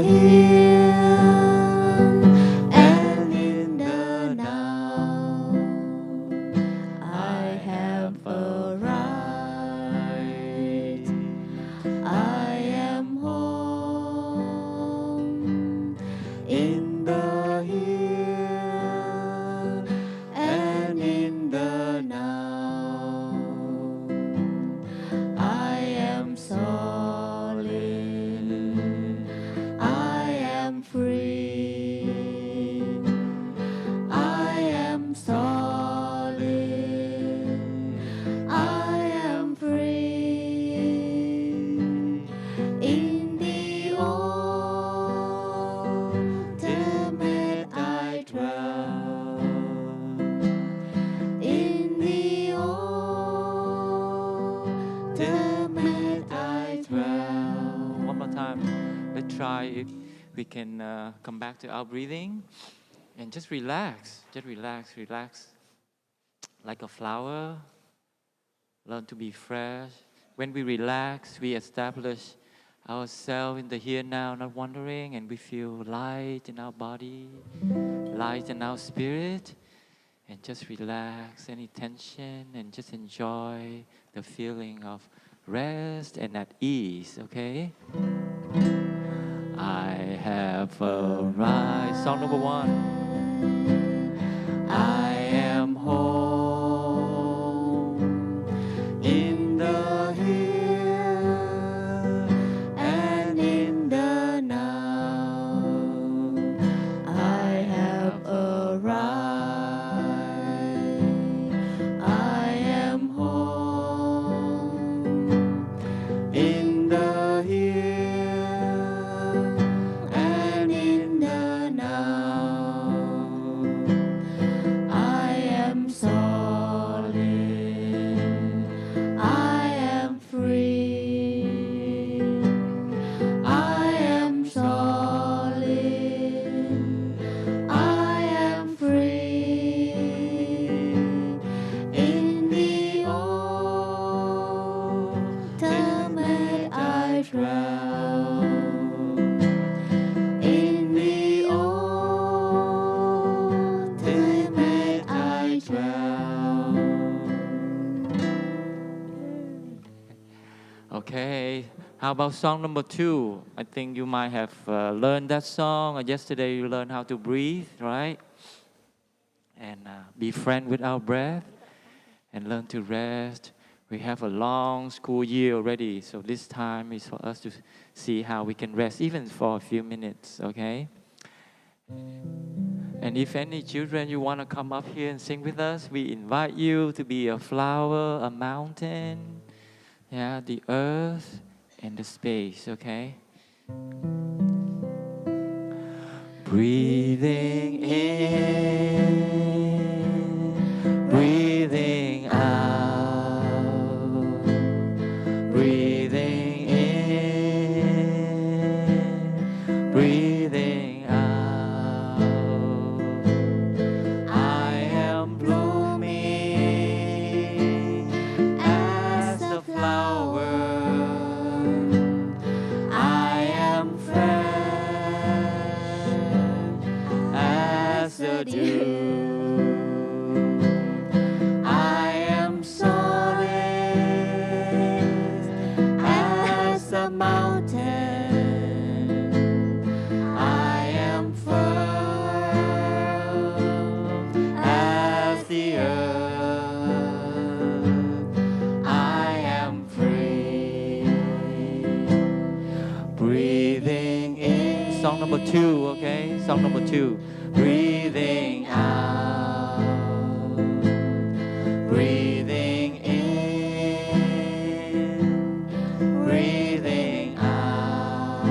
here and in the now, I have arrived. I am home in the here and in the now. I am solid. I am free. I am solid. I am free. In the ultimate I dwell. In the ultimate I dwell. One more time. Let's try if we can come back to our breathing and just relax. Just relax, relax. Like a flower. Learn to be fresh. When we relax, we establish ourselves in the here now, not wandering, and we feel light in our body, light in our spirit. And just relax any tension and just enjoy the feeling of rest and at ease, okay? I have arrived. Song number 1. I am home in the here and in the now. I have arrived. I am home in the here and in the now. I am solid. I am free. I am solid. I am free. In the ultimate I dwell. In the ultimate I dwell. Okay, how about song number 2? I think you might have learned that song. Yesterday you learned how to breathe, right? And be friend with our breath and learn to rest. We have a long school year already, so this time is for us to see how we can rest, even for a few minutes, okay? And if any children you want to come up here and sing with us, we invite you to be a flower, a mountain, yeah, the earth and the space, okay? Breathing in, breathing out, breathing in, breathing out. I am blooming as a flower. I am fresh as the dew. I am solid as a mountain. I am firm as the earth. I am free. Breathing in. Song number 2, okay? Song number 2. Breathing out. Breathing in. Breathing out.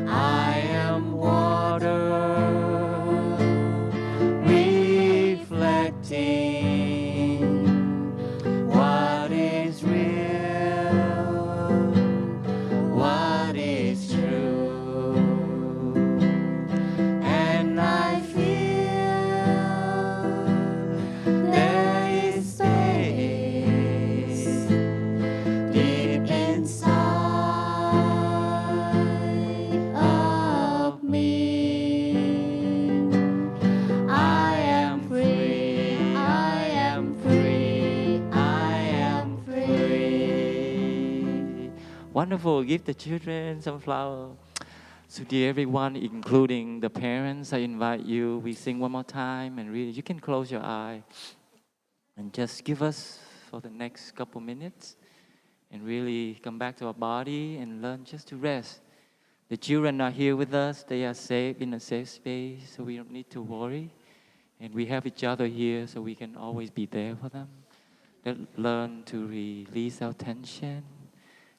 I am water reflecting what is real, what is true. And I feel wonderful. Give the children some flower. So dear everyone, including the parents, I invite you. We sing one more time, and really, you can close your eye and just give us for the next couple minutes, and really come back to our body and learn just to rest. The children are here with us. They are safe in a safe space, so we don't need to worry. And we have each other here, so we can always be there for them. Let's learn to release our tension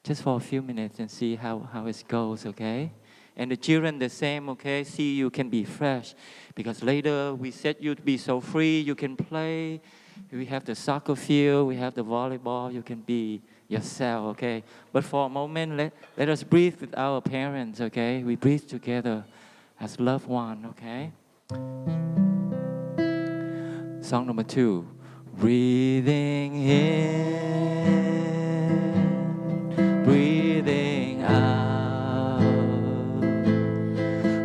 just for a few minutes and see how it goes, okay? And the children the same, okay? See, you can be fresh, because later we set you to be so free. You can play. We have the soccer field. We have the volleyball. You can be yourself, okay? But for a moment, let us breathe with our parents, okay? We breathe together as loved one, okay? Song number 2. Breathing in, breathing out.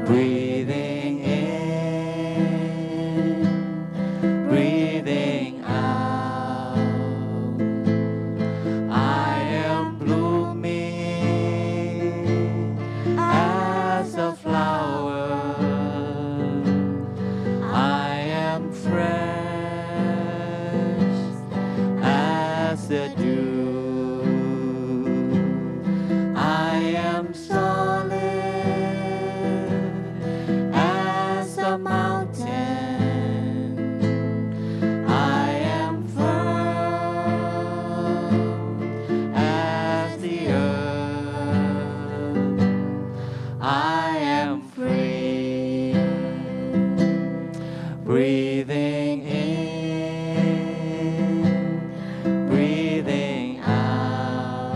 Breathing in, breathing out. I am blooming as a flower. I am fresh as the dew. I am solid as a mountain. I am firm as the earth. I am free. Breathing in, breathing out.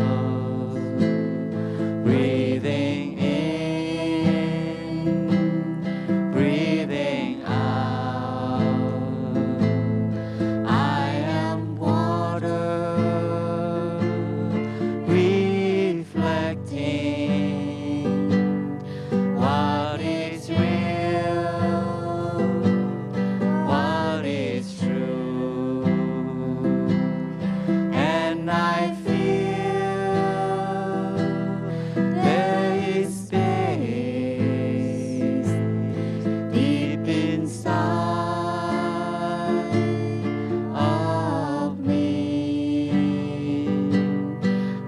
Breathing in, breathing out. I am water, reflecting what is real, what is true. And I feel there is space deep inside of me.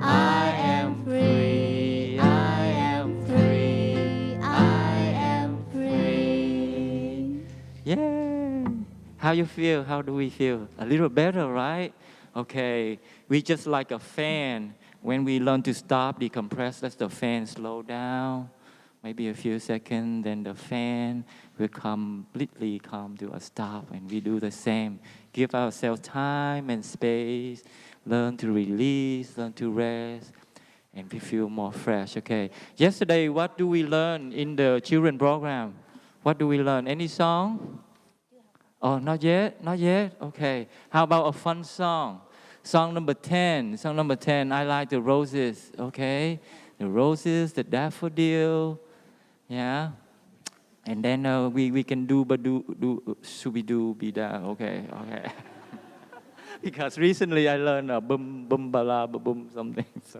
I am free, I am free, I am free. Yeah. How you feel? How do we feel? A little better, right? Okay. We just like a fan. When we learn to stop, decompress, let the fan slow down. Maybe a few seconds, then the fan will completely come to a stop, and we do the same. Give ourselves time and space. Learn to release, learn to rest, and we feel more fresh, okay? Yesterday, what do we learn in the children program? What do we learn? Any song? Oh, not yet? Not yet? Okay. How about a fun song? Song number 10. Song number 10, I like the roses, okay? The roses, the daffodil, yeah? And then we can do shooby-doo, be-da, okay, okay. Because recently I learned boom, boom, bala, boom, something, so.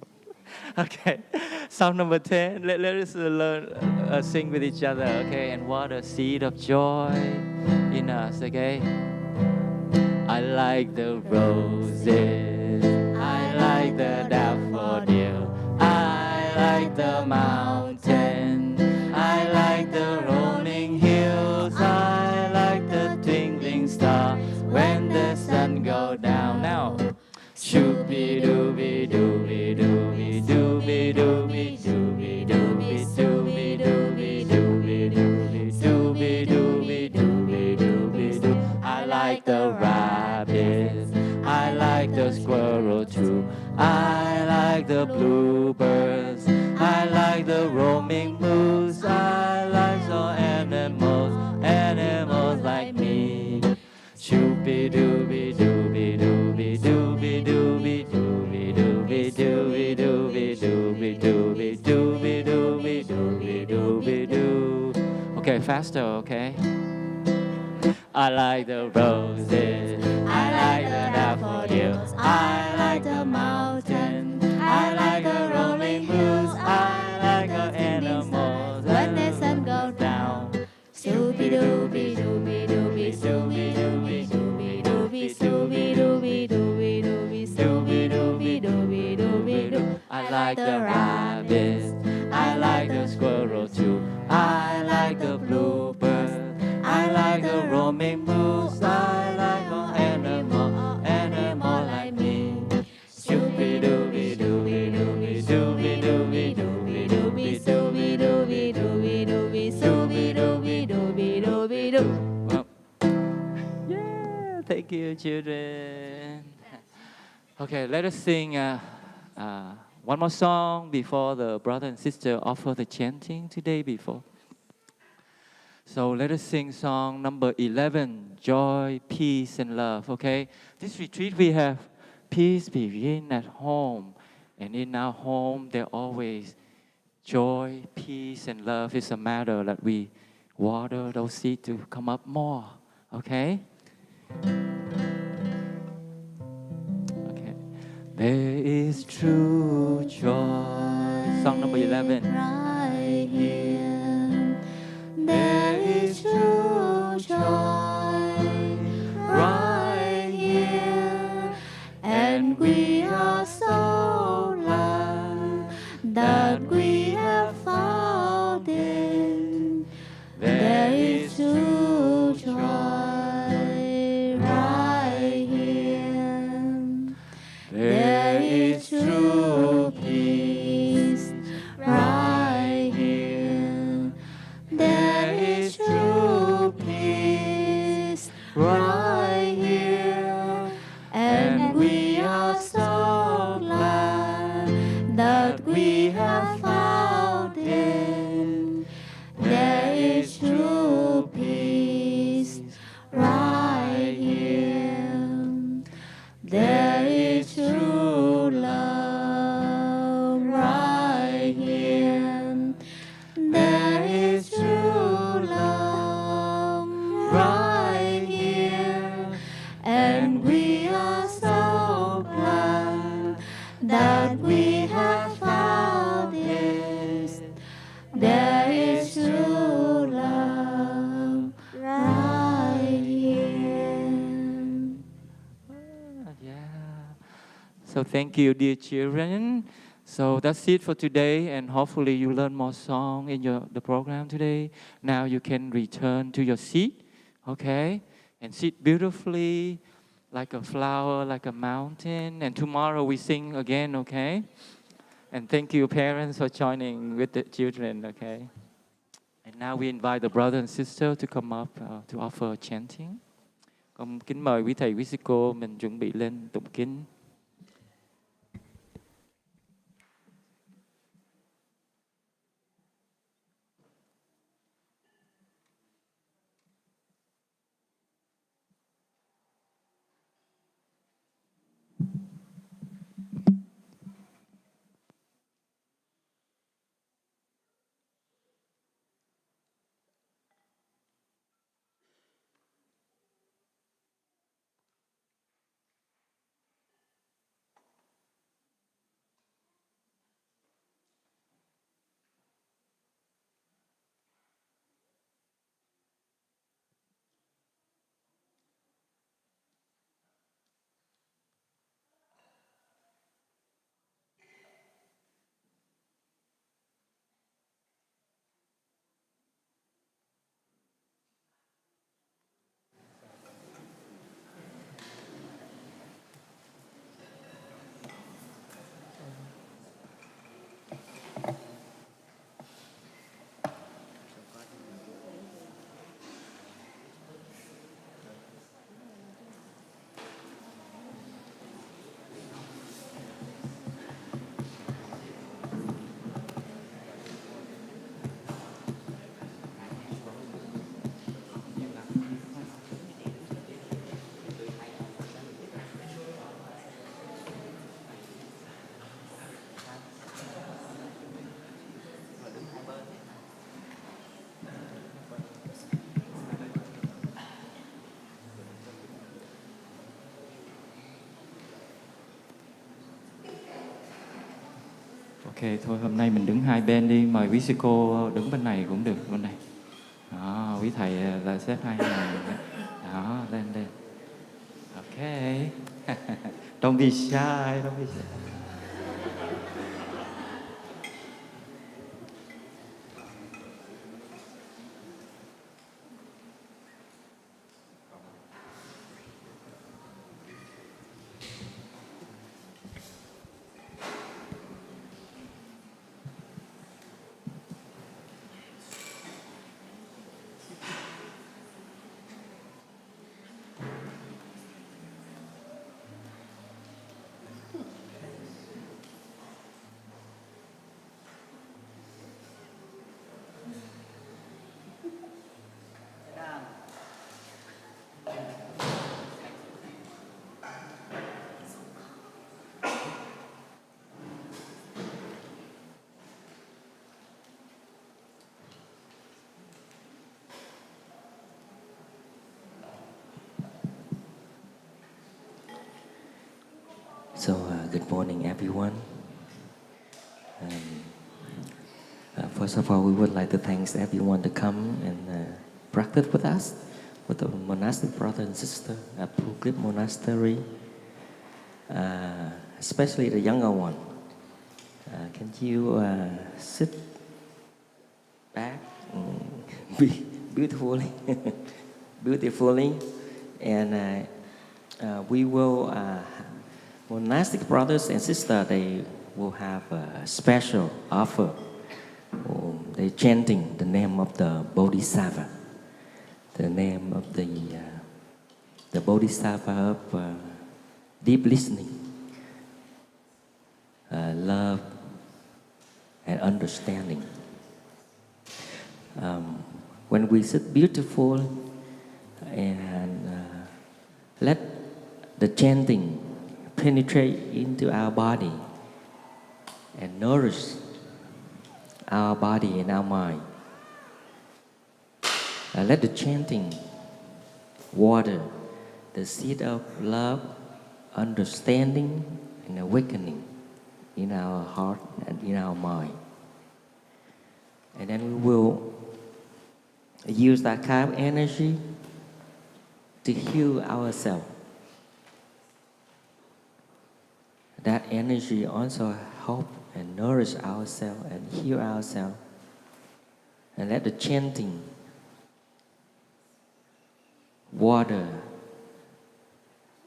Okay, song number 10, let us learn, sing with each other, okay? And water seed of joy in us, okay? I like the roses, I like the daffodil, I like the mountain, I like the rolling hills, I like the twinkling star when the sun goes down. Now, shooby dooby dooby dooby dooby dooby dooby dooby dooby dooby dooby dooby dooby dooby dooby dooby doo. I like the rabbits, I like the squirrel too, I like the bluebirds, I like the roaming moose, I like some animals like me. Shooby dooby dooby dooby dooby dooby dooby dooby dooby dooby dooby dooby dooby dooby dooby dooby doo. Okay, faster, okay? I like the roses, I like the daffodils, I like the mountain, I like the rolling moon, animals when the sun goes down. Sooby dooby dooby dooby sooby dooby dooby dooby sooby dooby dooby dooby sooby dooby dooby dooby doo. I like the rabbits, I like the squirrel too. I like the bluebird, I like the roaming moose. I like all animal like me. Sooby dooby dooby dooby dooby dooby dooby dooby sooby dooby dooby dooby sooby dooby dooby dooby doo. Yeah, thank you, children. Okay, let us sing one more song before the brother and sister offer the chanting today before. So let us sing song number 11, Joy, Peace, and Love, okay? This retreat we have peace begin at home. And in our home, there always joy, peace, and love is a matter that we water those seeds to come up more, okay? Okay. There is true joy. Song number 11. Right here, there is true joy right here, and we are so glad that we have found it. There is true joy right here. There is true peace right here. There is true peace right here. And we are so glad that we have found it. There is true peace right here. There is true love right here. There is true love right here. And we are so glad that we have found it. There is true love right here. Yeah. So thank you, dear children. So that's it for today, and hopefully you learn more song in the program today. Now you can return to your seat, okay? And sit beautifully like a flower, like a mountain. And tomorrow we sing again, okay? And thank you, parents, for joining with the children, okay? And now we invite the brother and sister to come up to offer chanting. Con kính mời quý thầy, quý sư cô mình chuẩn bị lên tụng kinh. Ok, thôi hôm nay mình đứng hai bên đi. Mời quý sư cô đứng bên này cũng được, bên này. Đó, quý thầy là xếp hai hàng. Đó, lên lên. Ok. Don't be shy, don't be shy. So, good morning, everyone. First of all, we would like to thank everyone to come and practice with us, with the monastic brother and sister at Phuket Monastery, especially the younger one. Can you sit back beautifully, beautifully, and we will. Monastic brothers and sisters, they will have a special offer. They're chanting the name of the Bodhisattva, the name of the Bodhisattva of deep listening, love, and understanding. When we sit beautiful and let the chanting penetrate into our body and nourish our body and our mind. Let the chanting water the seed of love, understanding, and awakening in our heart and in our mind. And then we will use that kind of energy to heal ourselves. That energy also help and nourish ourselves and heal ourselves. And let the chanting water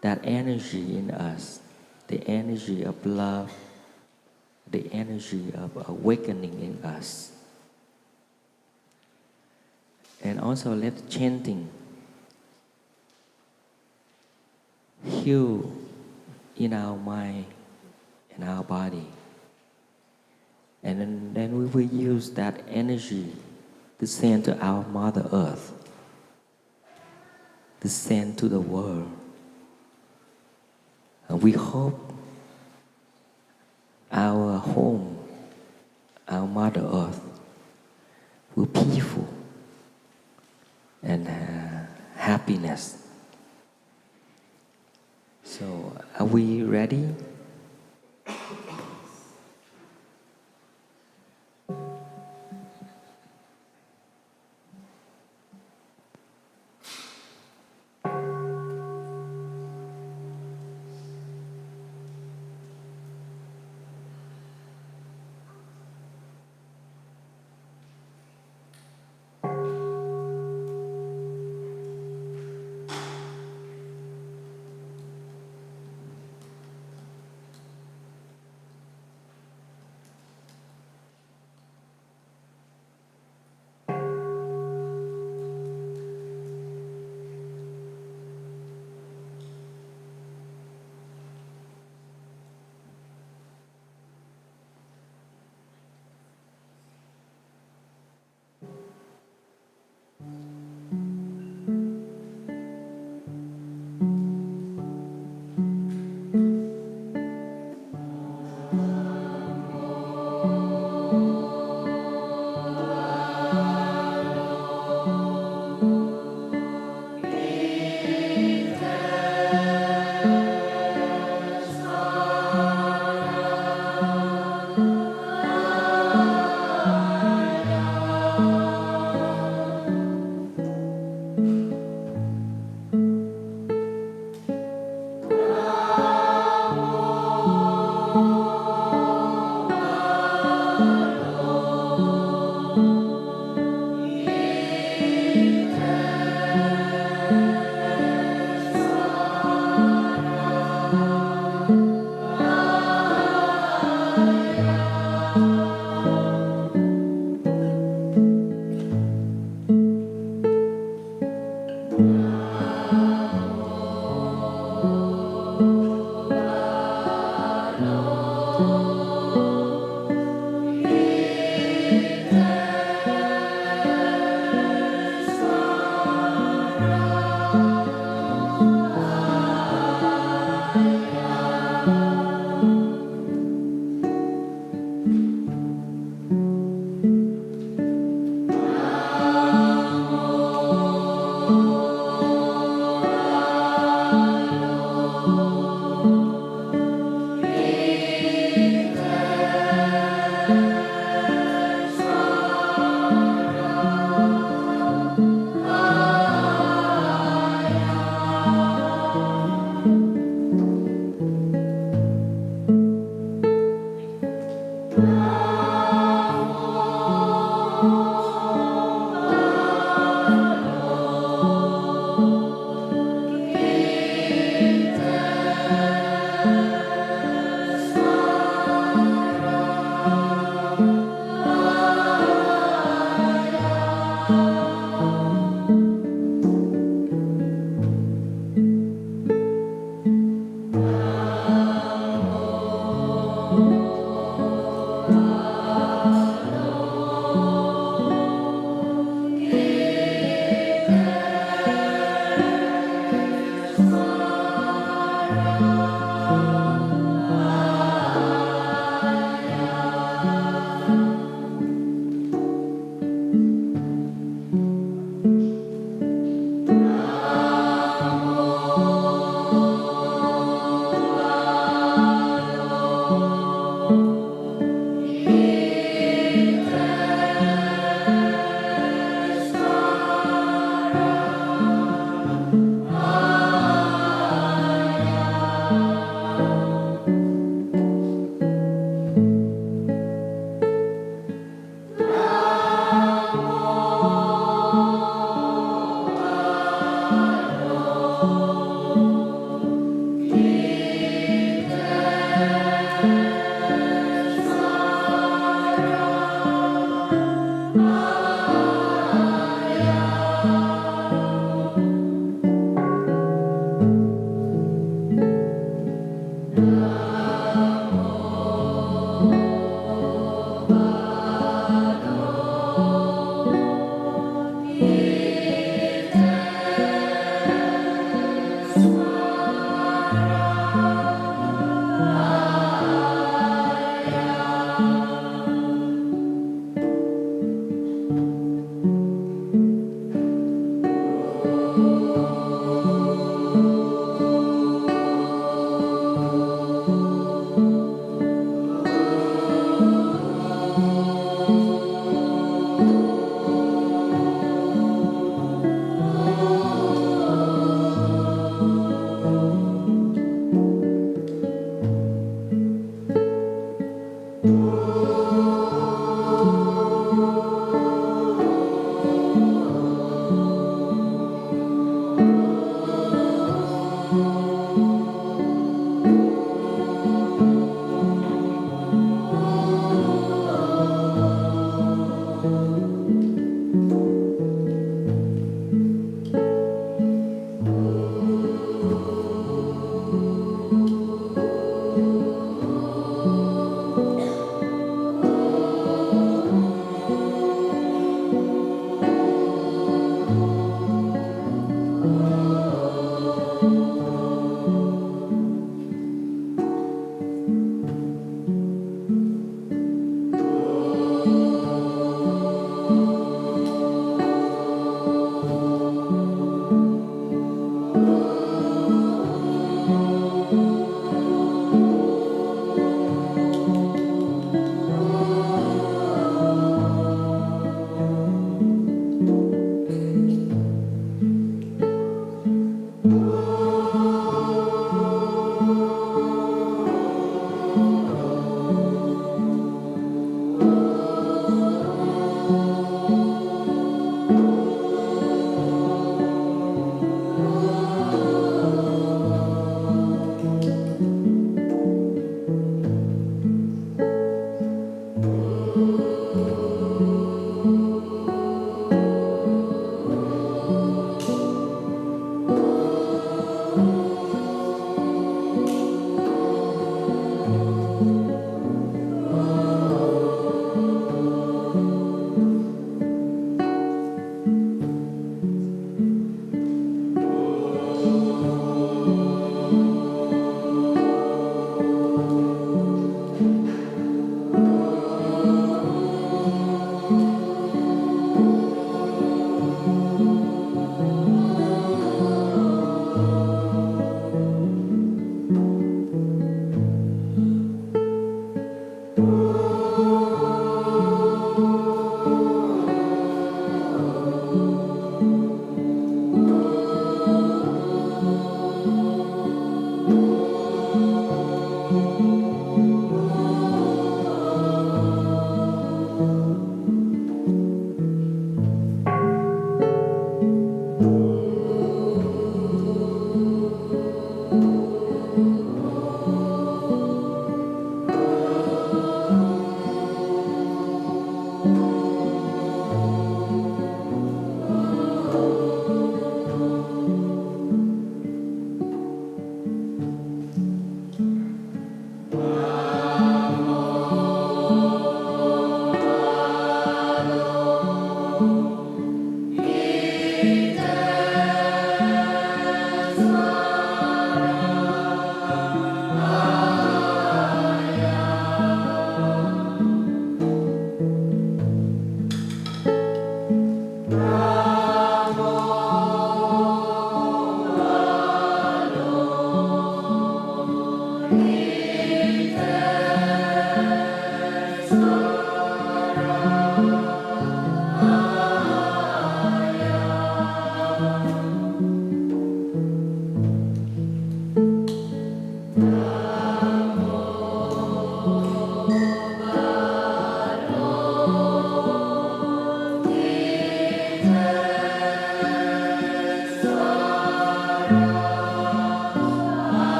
that energy in us, the energy of love, the energy of awakening in us. And also let the chanting heal in our mind and our body. And then we will use that energy to send to our Mother Earth, to send to the world. And we hope our home, our Mother Earth, will be peaceful and happiness. So, are we ready?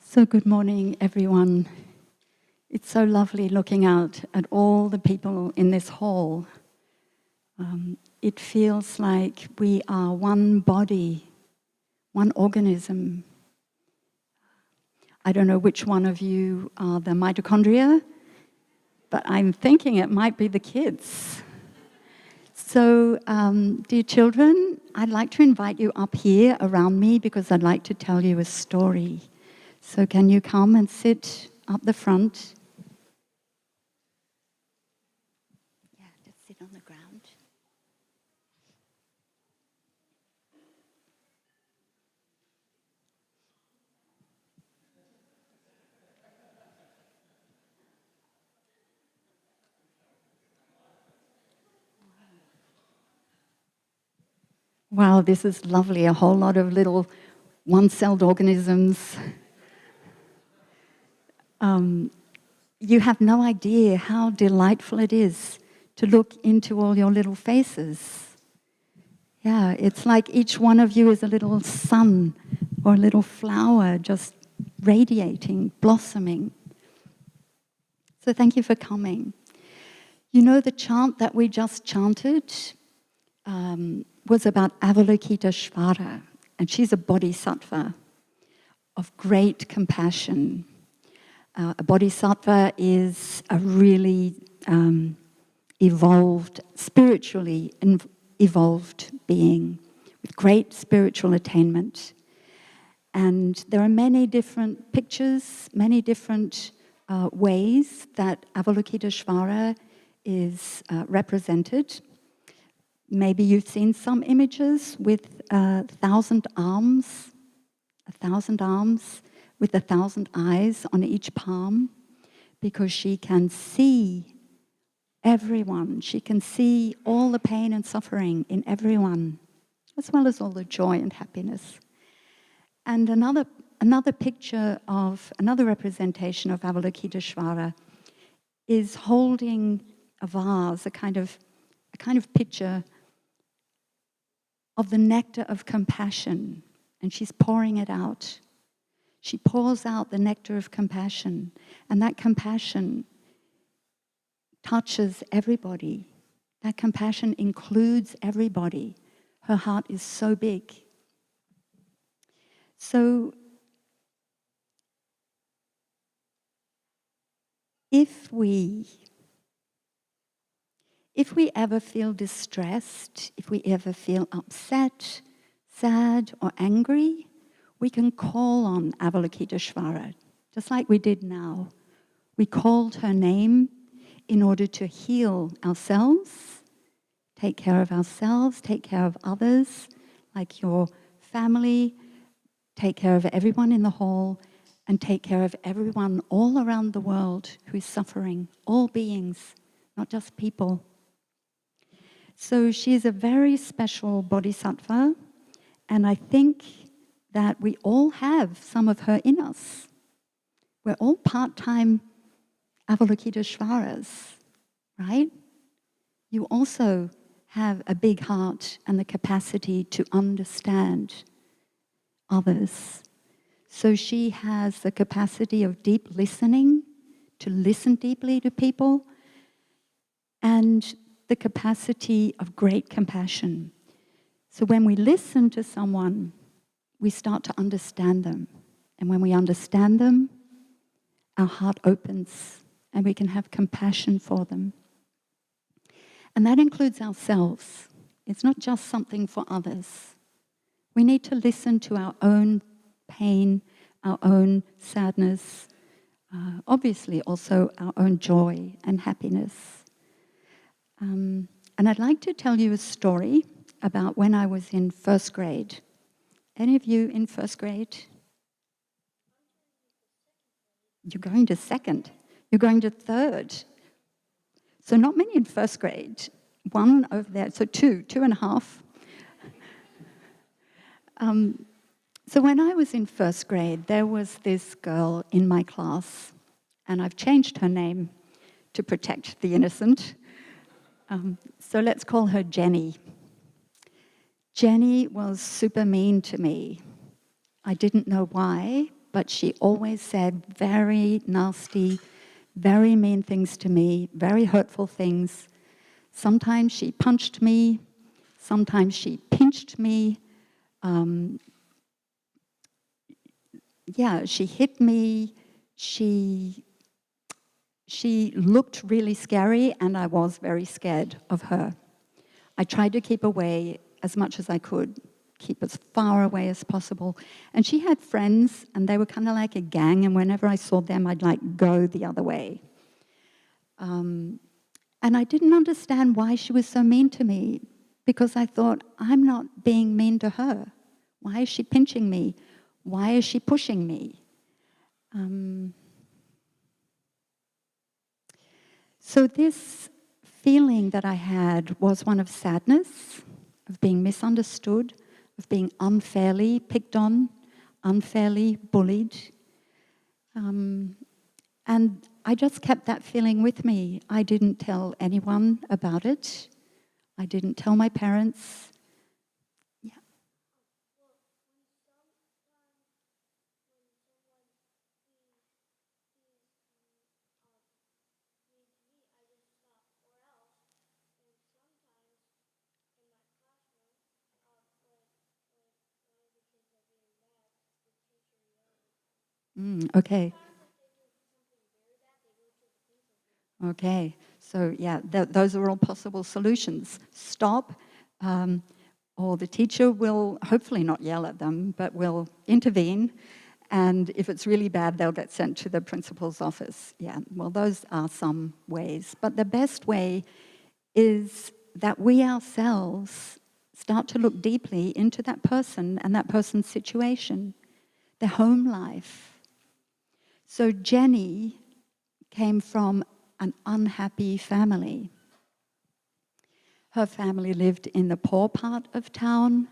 So good morning, everyone. It's so lovely looking out at all the people in this hall. It feels like we are one body, one organism. I don't know which one of you are the mitochondria, but I'm thinking it might be the kids. So, dear children, I'd like to invite you up here around me because I'd like to tell you a story. So can you come and sit up the front? Yeah, just sit on the ground. Wow, this is lovely. A whole lot of little one-celled organisms. You have no idea how delightful it is to look into all your little faces. Yeah, it's like each one of you is a little sun or a little flower just radiating, blossoming. So thank you for coming. You know, the chant that we just chanted was about Avalokiteshvara, and she's a bodhisattva of great compassion. A bodhisattva is a really evolved, spiritually evolved being with great spiritual attainment. And there are many different pictures, many different ways that Avalokiteshvara is represented. Maybe you've seen some images with 1,000 arms, 1,000 arms with 1,000 eyes on each palm, because she can see everyone. She can see all the pain and suffering in everyone, as well as all the joy and happiness. And another picture of, another representation of Avalokiteshvara is holding a vase, a kind of picture of the nectar of compassion, and she's pouring it out. She pours out the nectar of compassion, and that compassion touches everybody. That compassion includes everybody. Her heart is so big. So if we ever feel distressed, if we ever feel upset, sad, or angry, we can call on Avalokiteshvara, just like we did now. We called her name in order to heal ourselves, take care of ourselves, take care of others, like your family, take care of everyone in the hall, and take care of everyone all around the world who is suffering, all beings, not just people. So she is a very special bodhisattva, and I think that we all have some of her in us. We're all part-time Avalokiteshvaras, right? You also have a big heart and the capacity to understand others. So she has the capacity of deep listening, to listen deeply to people, and the capacity of great compassion. So when we listen to someone, we start to understand them. And when we understand them, our heart opens and we can have compassion for them. And that includes ourselves. It's not just something for others. We need to listen to our own pain, our own sadness, obviously also our own joy and happiness. And I'd like to tell you a story about when I was in first grade. Any of you in first grade? You're going to second. You're going to third. So not many in first grade. One over there, so two and a half. So when I was in first grade, there was this girl in my class, and I've changed her name to protect the innocent. So let's call her Jenny. Jenny was super mean to me. I didn't know why, but she always said very nasty, very mean things to me, very hurtful things. Sometimes she punched me, sometimes she pinched me. She hit me. She looked really scary, and I was very scared of her. I tried to keep away as much as I could, keep as far away as possible. And she had friends, and they were kind of like a gang, and whenever I saw them, I'd like go the other way. And I didn't understand why she was so mean to me, because I thought, I'm not being mean to her. Why is she pinching me? Why is she pushing me? So this feeling that I had was one of sadness, of being misunderstood, of being unfairly picked on, unfairly bullied. And I just kept that feeling with me. I didn't tell anyone about it. I didn't tell my parents. Okay. Okay, so yeah, those are all possible solutions. Stop, or the teacher will hopefully not yell at them, but will intervene. And if it's really bad, they'll get sent to the principal's office. Yeah, well, those are some ways. But the best way is that we ourselves start to look deeply into that person and that person's situation, their home life. So Jenny came from an unhappy family. Her family lived in the poor part of town.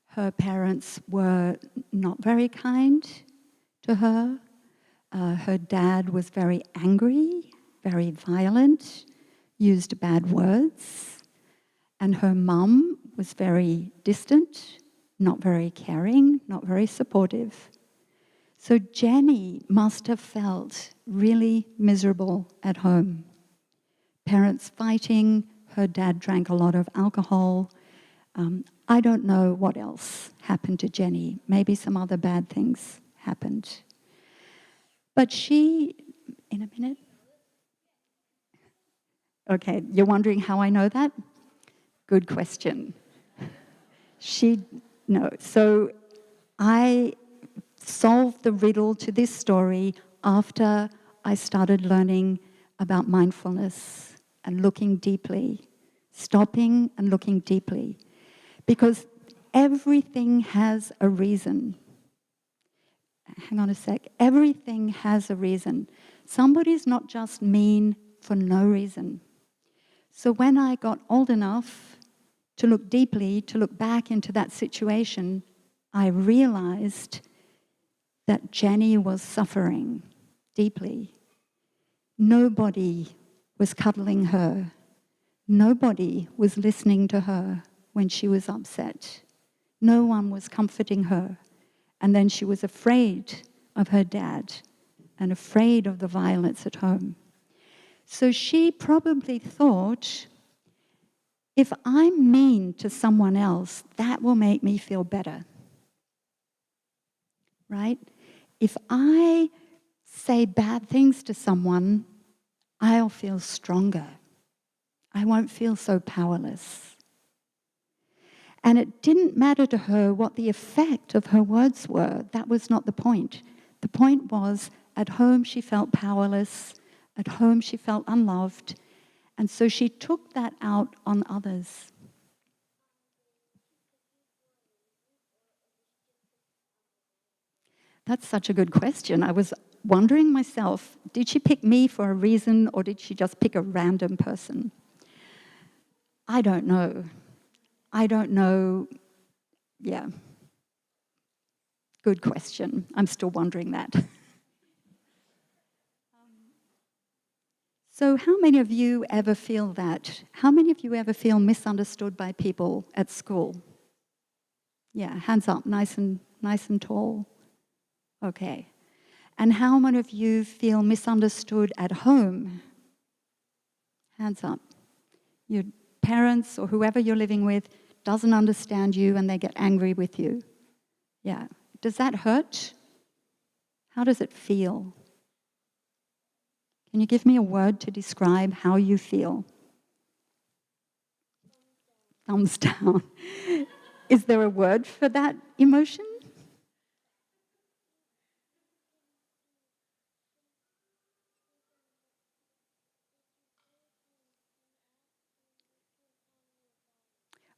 Her parents were not very kind to her. Her dad was very angry, very violent, used bad words. And her mum was very distant, not very caring, not very supportive. So Jenny must have felt really miserable at home. Parents fighting, her dad drank a lot of alcohol. I don't know what else happened to Jenny. Maybe some other bad things happened. But she, in a minute. Okay, you're wondering how I know that? Good question. No. So I solved the riddle to this story after I started learning about mindfulness and looking deeply, stopping and looking deeply. Because everything has a reason. Hang on a sec. Everything has a reason. Somebody's not just mean for no reason. So when I got old enough to look deeply, to look back into that situation, I realized that Jenny was suffering deeply. Nobody was cuddling her. Nobody was listening to her when she was upset. No one was comforting her. And then she was afraid of her dad and afraid of the violence at home. So she probably thought, if I'm mean to someone else, that will make me feel better. Right? If I say bad things to someone, I'll feel stronger. I won't feel so powerless. And it didn't matter to her what the effect of her words were. That was not the point. The point was, at home she felt powerless. At home she felt unloved. And so she took that out on others. That's such a good question. I was wondering myself, did she pick me for a reason or did she just pick a random person? I don't know. Yeah. Good question. I'm still wondering that. So how many of you ever feel that? How many of you ever feel misunderstood by people at school? Yeah, hands up, nice and tall. Okay. And how many of you feel misunderstood at home? Hands up. Your parents or whoever you're living with doesn't understand you and they get angry with you. Yeah. Does that hurt? How does it feel? Can you give me a word to describe how you feel? Thumbs down. Is there a word for that emotion?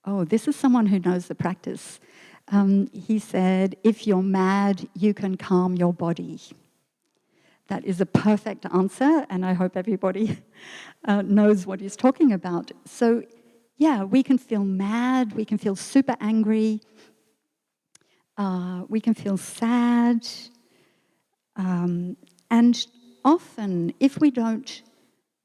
Oh, this is someone who knows the practice. He said, if you're mad, you can calm your body. That is a perfect answer, and I hope everybody knows what he's talking about. So, yeah, we can feel mad, we can feel super angry, we can feel sad, and often, if we don't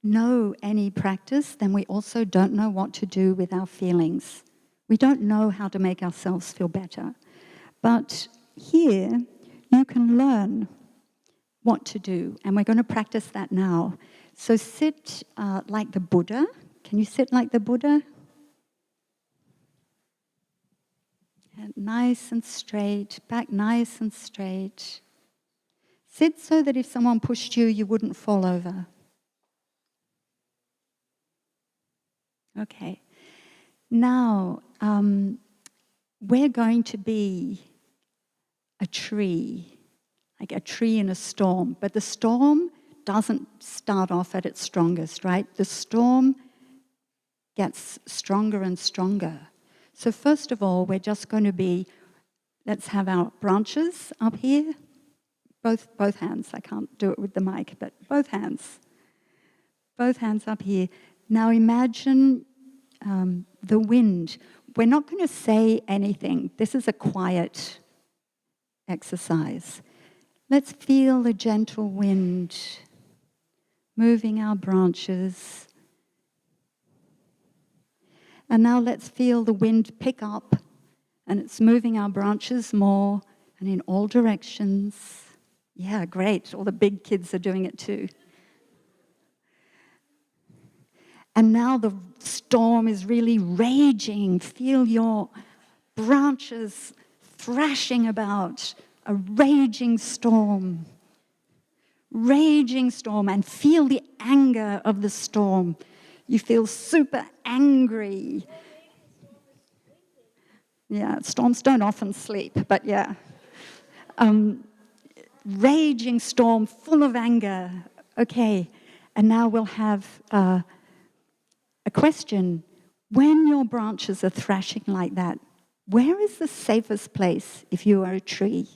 know any practice, then we also don't know what to do with our feelings. We don't know how to make ourselves feel better. But here, you can learn what to do, and we're going to practice that now. So sit like the Buddha. Can you sit like the Buddha? And nice and straight, back nice and straight. Sit so that if someone pushed you, you wouldn't fall over. Okay. Now, we're going to be a tree, like a tree in a storm. But the storm doesn't start off at its strongest, right? The storm gets stronger and stronger. So first of all, we're just going to be, let's have our branches up here. Both hands. I can't do it with the mic, but both hands. Both hands up here. Now imagine the wind. We're not going to say anything. This is a quiet exercise. Let's feel the gentle wind moving our branches. And now let's feel the wind pick up, and it's moving our branches more and in all directions. Yeah, great. All the big kids are doing it too. And now the storm is really raging. Feel your branches thrashing about. A raging storm. Raging storm. And feel the anger of the storm. You feel super angry. Yeah, storms don't often sleep, but yeah. Raging storm, full of anger. Okay, and now we'll have a question. When your branches are thrashing like that, where is the safest place if you are a tree?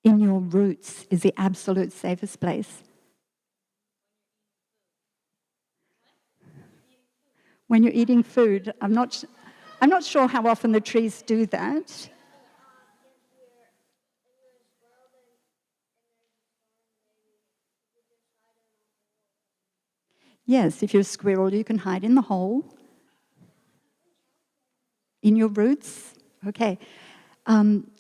In your roots is the absolute safest place. When you're eating food, I'm not sure how often the trees do that. Yes, if you're a squirrel, you can hide in the hole. In your roots? Okay.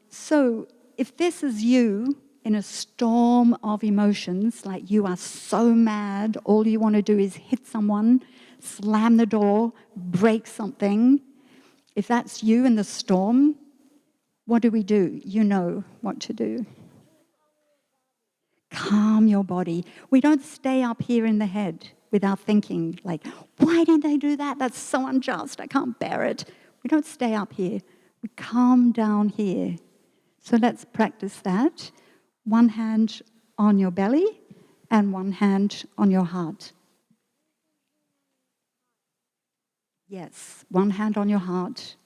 So if this is you in a storm of emotions, like you are so mad, all you want to do is hit someone, slam the door, break something. If that's you in the storm, what do? You know what to do. Calm your body. We don't stay up here in the head with our thinking, like, why did they do that? That's so unjust. I can't bear it. We don't stay up here. We calm down here. So let's practice that. One hand on your belly and one hand on your heart. Yes, one hand on your heart,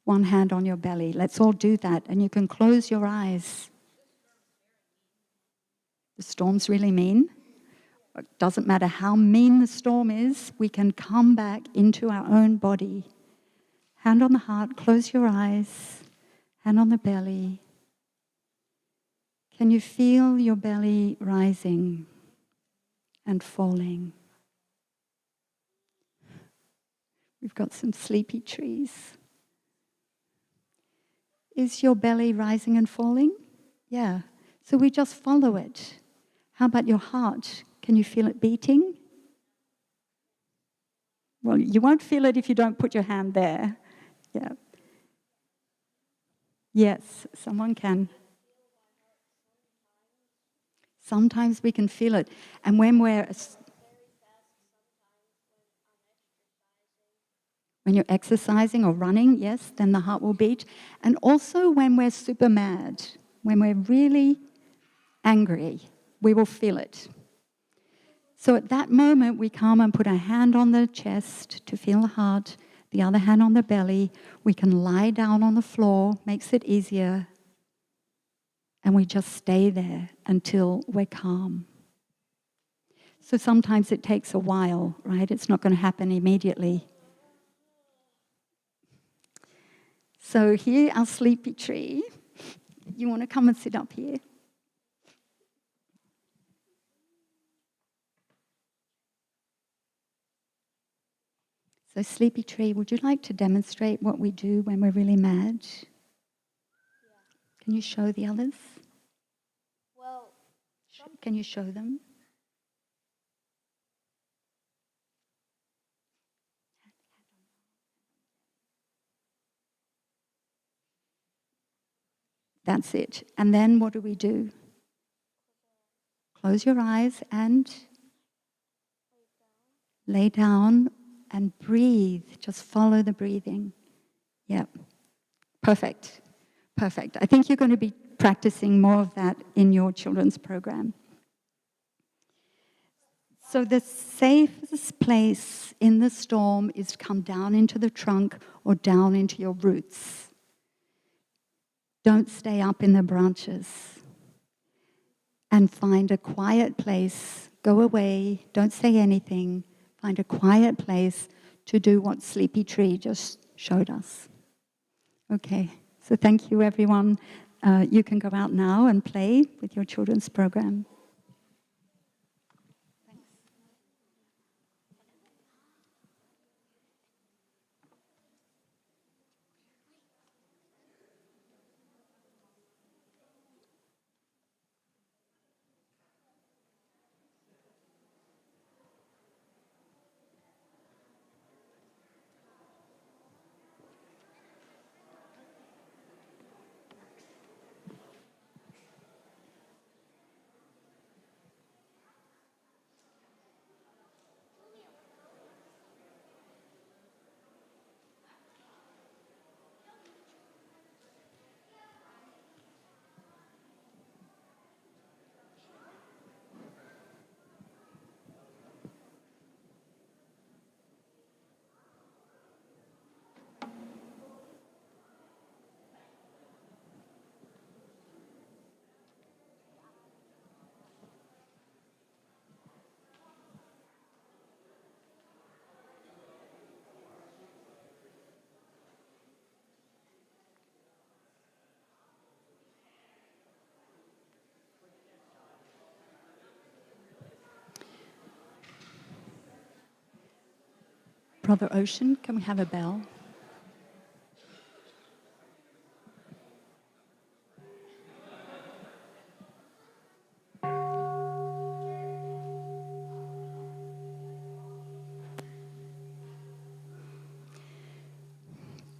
one hand on your belly. Let's all do that. And you can close your eyes. The storm's really mean. It doesn't matter how mean the storm is, we can come back into our own body. Hand on the heart, close your eyes. Hand on the belly. Can you feel your belly rising and falling? We've got some sleepy trees. Is your belly rising and falling? Yeah. So we just follow it. How about your heart? Can you feel it beating? Well, you won't feel it if you don't put your hand there. Yeah. Yes, someone can. Sometimes we can feel it. And when you're exercising or running, yes, then the heart will beat. And also when we're super mad, when we're really angry, we will feel it. So at that moment, we come and put our hand on the chest to feel the heart, the other hand on the belly. We can lie down on the floor, makes it easier. And we just stay there until we're calm. So sometimes it takes a while, right? It's not going to happen immediately. So here, our sleepy tree. You want to come and sit up here? So sleepy tree, would you like to demonstrate what we do when we're really mad? Yeah. Can you show the others? Well, can you show them? That's it. And then what do? Close your eyes and Lay down and breathe. Just follow the breathing. Yep. Perfect. Perfect. I think you're going to be practicing more of that in your children's program. So the safest place in the storm is to come down into the trunk or down into your roots. Don't stay up in the branches. And find a quiet place. Go away. Don't say anything. Find a quiet place to do what Sleepy Tree just showed us. Okay, so thank you, everyone. You can go out now and play with your children's program. Brother Ocean, can we have a bell?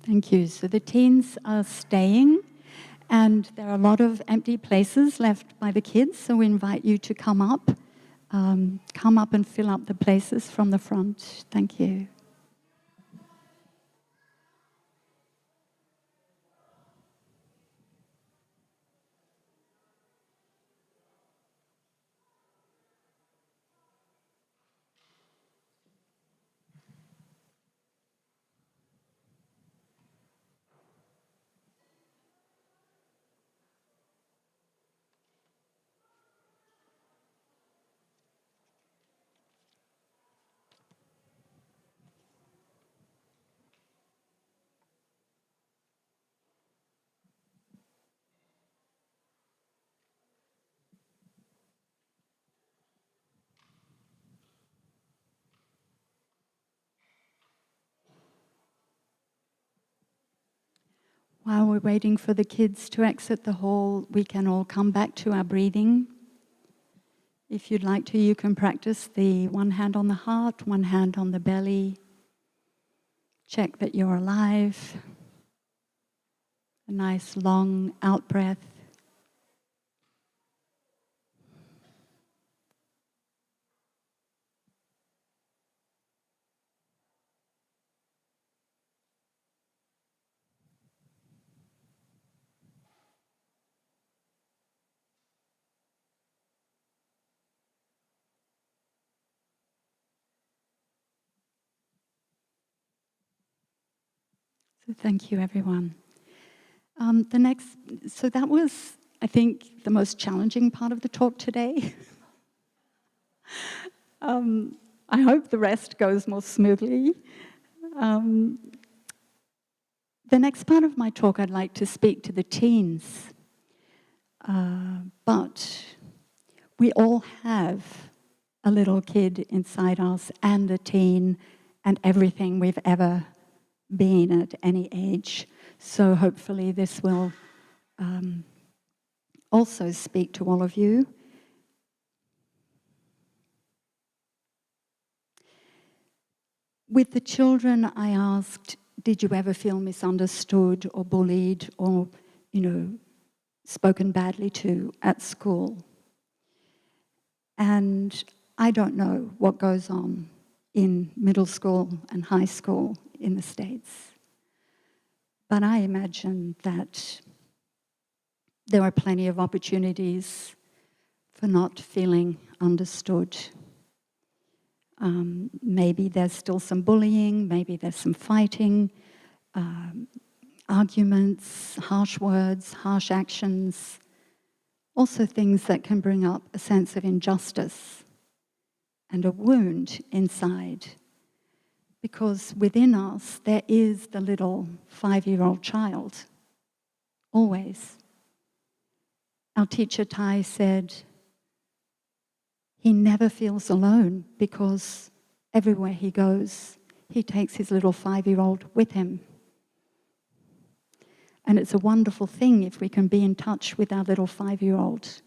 Thank you. So the teens are staying, and there are a lot of empty places left by the kids, so we invite you to come up and fill up the places from the front. Thank you. While we're waiting for the kids to exit the hall, we can all come back to our breathing. If you'd like to, you can practice the one hand on the heart, one hand on the belly. Check that you're alive. A nice long out breath. So thank you, everyone. So that was, I think, the most challenging part of the talk today. I hope the rest goes more smoothly. The next part of my talk, I'd like to speak to the teens. But we all have a little kid inside us and a teen and everything we've ever been at any age. So hopefully this will also speak to all of you. With the children, I asked, did you ever feel misunderstood or bullied or, spoken badly to at school? And I don't know what goes on in middle school and high school in the States. But I imagine that there are plenty of opportunities for not feeling understood. Maybe there's still some bullying, maybe there's some fighting, arguments, harsh words, harsh actions, also things that can bring up a sense of injustice and a wound inside. Because within us, there is the little 5-year-old child, always. Our teacher Tai said, he never feels alone because everywhere he goes, he takes his little 5-year-old with him. And it's a wonderful thing if we can be in touch with our little 5-year-old.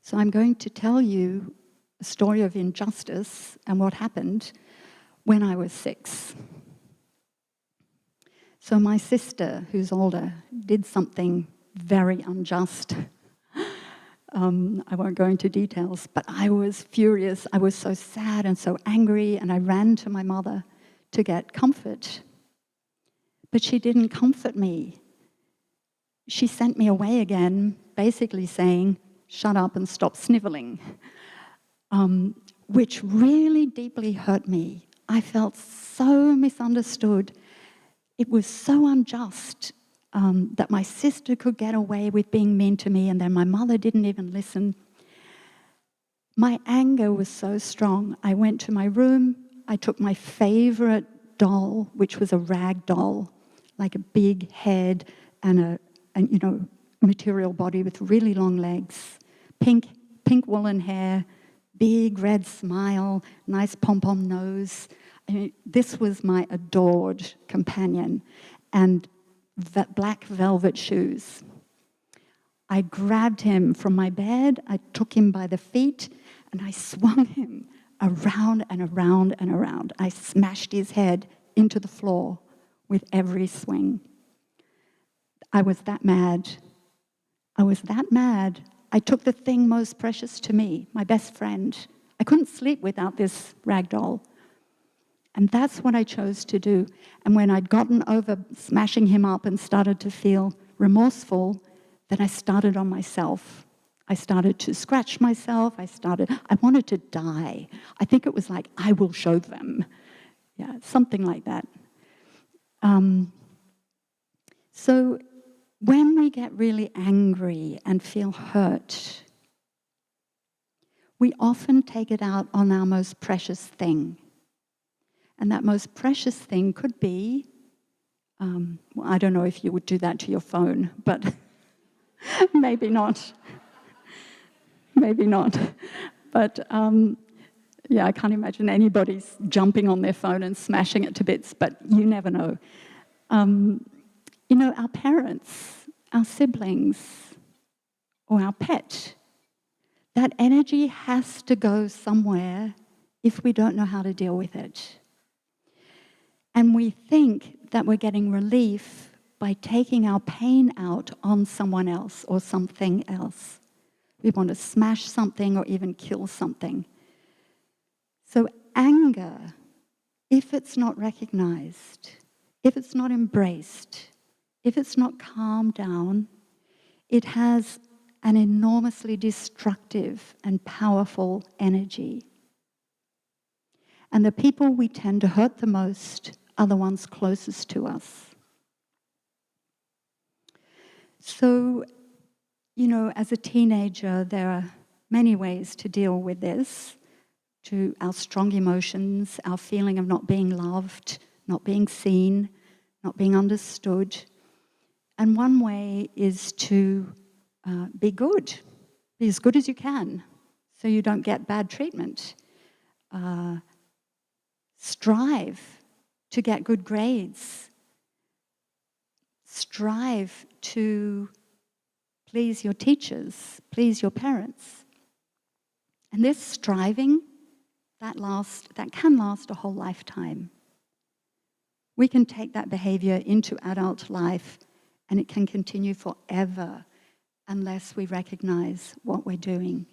So I'm going to tell you a story of injustice and what happened when I was 6. So my sister, who's older, did something very unjust. I won't go into details, but I was furious. I was so sad and so angry, and I ran to my mother to get comfort. But she didn't comfort me. She sent me away again, basically saying, "Shut up and stop sniveling," which really deeply hurt me. I felt so misunderstood. It was so unjust that my sister could get away with being mean to me, and then my mother didn't even listen. My anger was so strong. I went to my room. I took my favorite doll, which was a rag doll, like a big head and a material body with really long legs, pink woolen hair, big red smile, nice pom-pom nose. I mean, this was my adored companion, and black velvet shoes. I grabbed him from my bed, I took him by the feet, and I swung him around and around and around. I smashed his head into the floor with every swing. I was that mad. I took the thing most precious to me, my best friend. I couldn't sleep without this rag doll. And that's what I chose to do. And when I'd gotten over smashing him up and started to feel remorseful, then I started on myself. I started to scratch myself. I wanted to die. I think it was like, I will show them. Yeah, something like that. So when we get really angry and feel hurt, we often take it out on our most precious thing. And that most precious thing could be, I don't know if you would do that to your phone, but maybe not. Maybe not. But yeah, I can't imagine anybody's jumping on their phone and smashing it to bits, but you never know. Our parents, our siblings, or our pet, that energy has to go somewhere if we don't know how to deal with it. And we think that we're getting relief by taking our pain out on someone else or something else. We want to smash something or even kill something. So anger, if it's not recognized, if it's not embraced, if it's not calmed down, it has an enormously destructive and powerful energy. And the people we tend to hurt the most are the ones closest to us. So, as a teenager, there are many ways to deal with this, to our strong emotions, our feeling of not being loved, not being seen, not being understood. And one way is to be good. Be as good as you can so you don't get bad treatment. Strive to get good grades. Strive to please your teachers, please your parents. And this striving, that can last a whole lifetime. We can take that behavior into adult life, and it can continue forever unless we recognize what we're doing.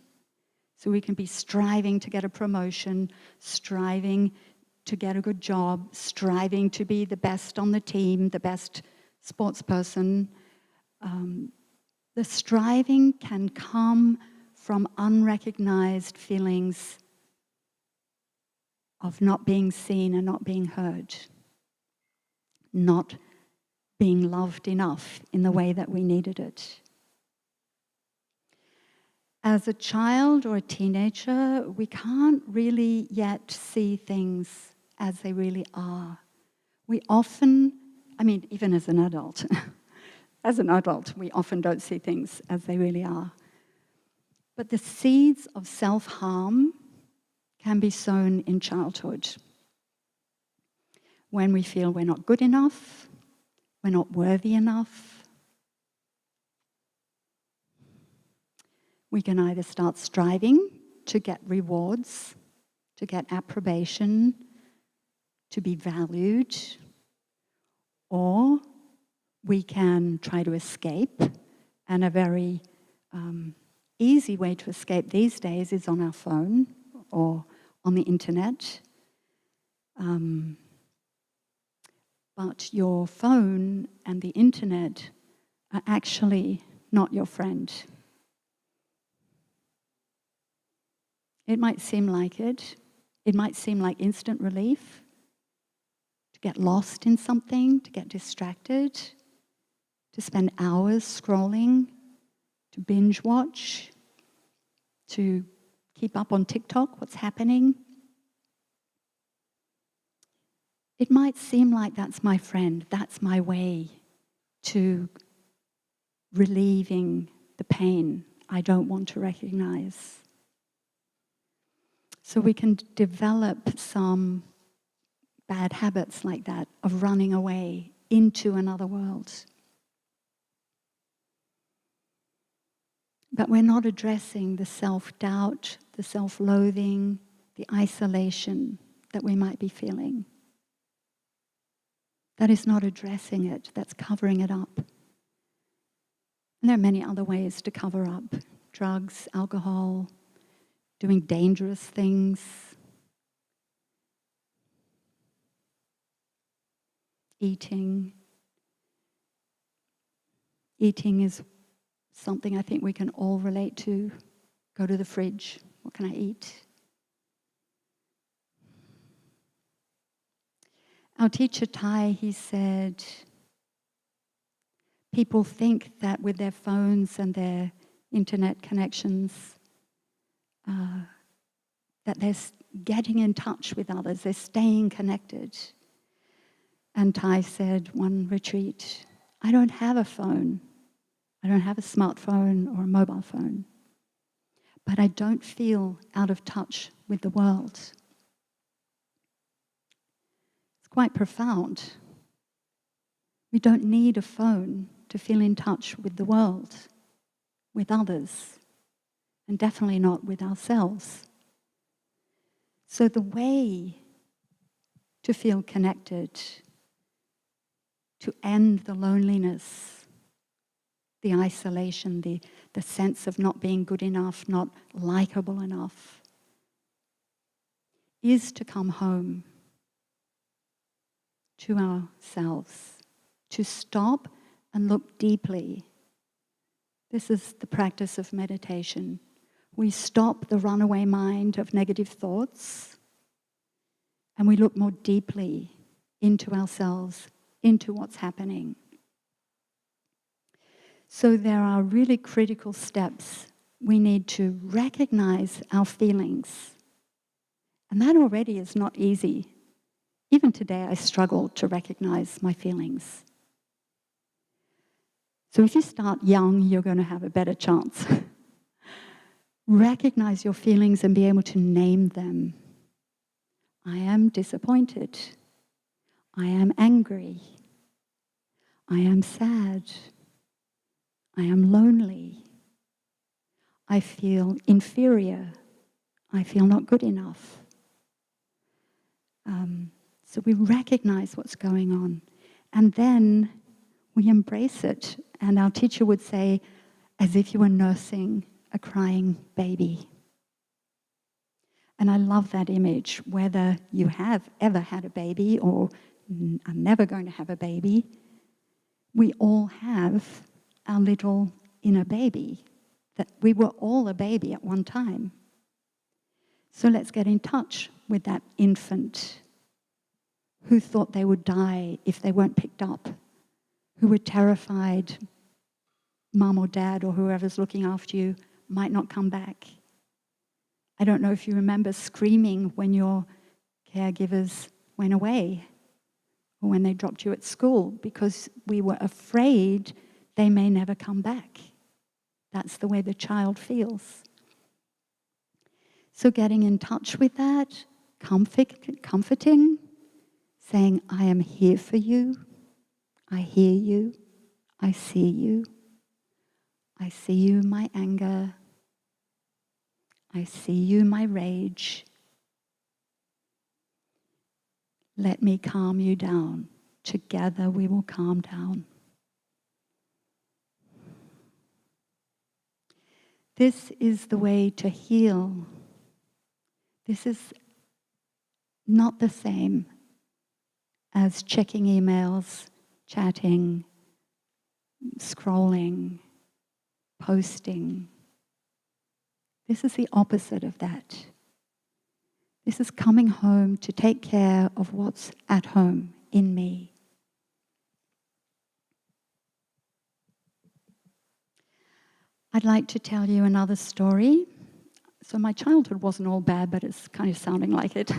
So we can be striving to get a promotion, striving to get a good job, striving to be the best on the team, the best sports person. The striving can come from unrecognized feelings of not being seen and not being heard, not being loved enough in the way that we needed it. As a child or a teenager, we can't really yet see things as they really are. We often, even as an adult, we often don't see things as they really are. But the seeds of self-harm can be sown in childhood. When we feel we're not good enough, we're not worthy enough, we can either start striving to get rewards, to get approbation, to be valued, or we can try to escape, and a very easy way to escape these days is on our phone or on the internet. But your phone and the internet are actually not your friend. It might seem like it. It might seem like instant relief to get lost in something, to get distracted, to spend hours scrolling, to binge watch, to keep up on TikTok, what's happening. It might seem like that's my friend, that's my way to relieving the pain I don't want to recognize. So we can develop some bad habits like that of running away into another world. But we're not addressing the self-doubt, the self-loathing, the isolation that we might be feeling. That is not addressing it, that's covering it up. And there are many other ways to cover up. Drugs, alcohol, doing dangerous things, eating. Eating is something I think we can all relate to. Go to the fridge, what can I eat? Our teacher Tai, he said, people think that with their phones and their internet connections, that they're getting in touch with others, they're staying connected. And Tai said, one retreat, I don't have a phone. I don't have a smartphone or a mobile phone. But I don't feel out of touch with the world. It's quite profound. We don't need a phone to feel in touch with the world, with others, and definitely not with ourselves. So the way to feel connected, to end the loneliness, the isolation, the sense of not being good enough, not likable enough, is to come home to ourselves, to stop and look deeply. This is the practice of meditation. We stop the runaway mind of negative thoughts and we look more deeply into ourselves, into what's happening. So there are really critical steps. We need to recognize our feelings. And that already is not easy. Even today, I struggle to recognize my feelings. So if you start young, you're going to have a better chance. Recognize your feelings and be able to name them. I am disappointed. I am angry. I am sad. I am lonely. I feel inferior. I feel not good enough. So we recognize what's going on. And then we embrace it. And our teacher would say, as if you were nursing a crying baby. And I love that image, whether you have ever had a baby or are never going to have a baby, we all have our little inner baby, that we were all a baby at one time. So let's get in touch with that infant who thought they would die if they weren't picked up, who were terrified mum or dad or whoever's looking after you might not come back. I don't know if you remember screaming when your caregivers went away or when they dropped you at school because we were afraid they may never come back. That's the way the child feels. So getting in touch with that, comforting, saying, I am here for you, I hear you, I see you. I see you, my anger. I see you, my rage. Let me calm you down. Together we will calm down. This is the way to heal. This is not the same as checking emails, chatting, scrolling, posting. This is the opposite of that. This is coming home to take care of what's at home in me. I'd like to tell you another story. So my childhood wasn't all bad, but it's kind of sounding like it.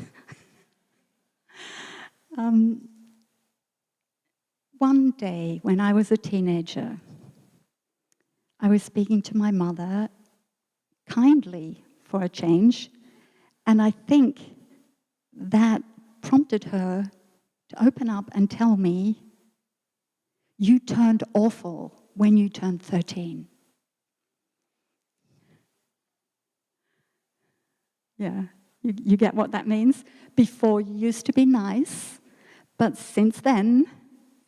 One day when I was a teenager, I was speaking to my mother, kindly for a change, and I think that prompted her to open up and tell me, you turned awful when you turned 13. Yeah, you get what that means? Before you used to be nice, but since then,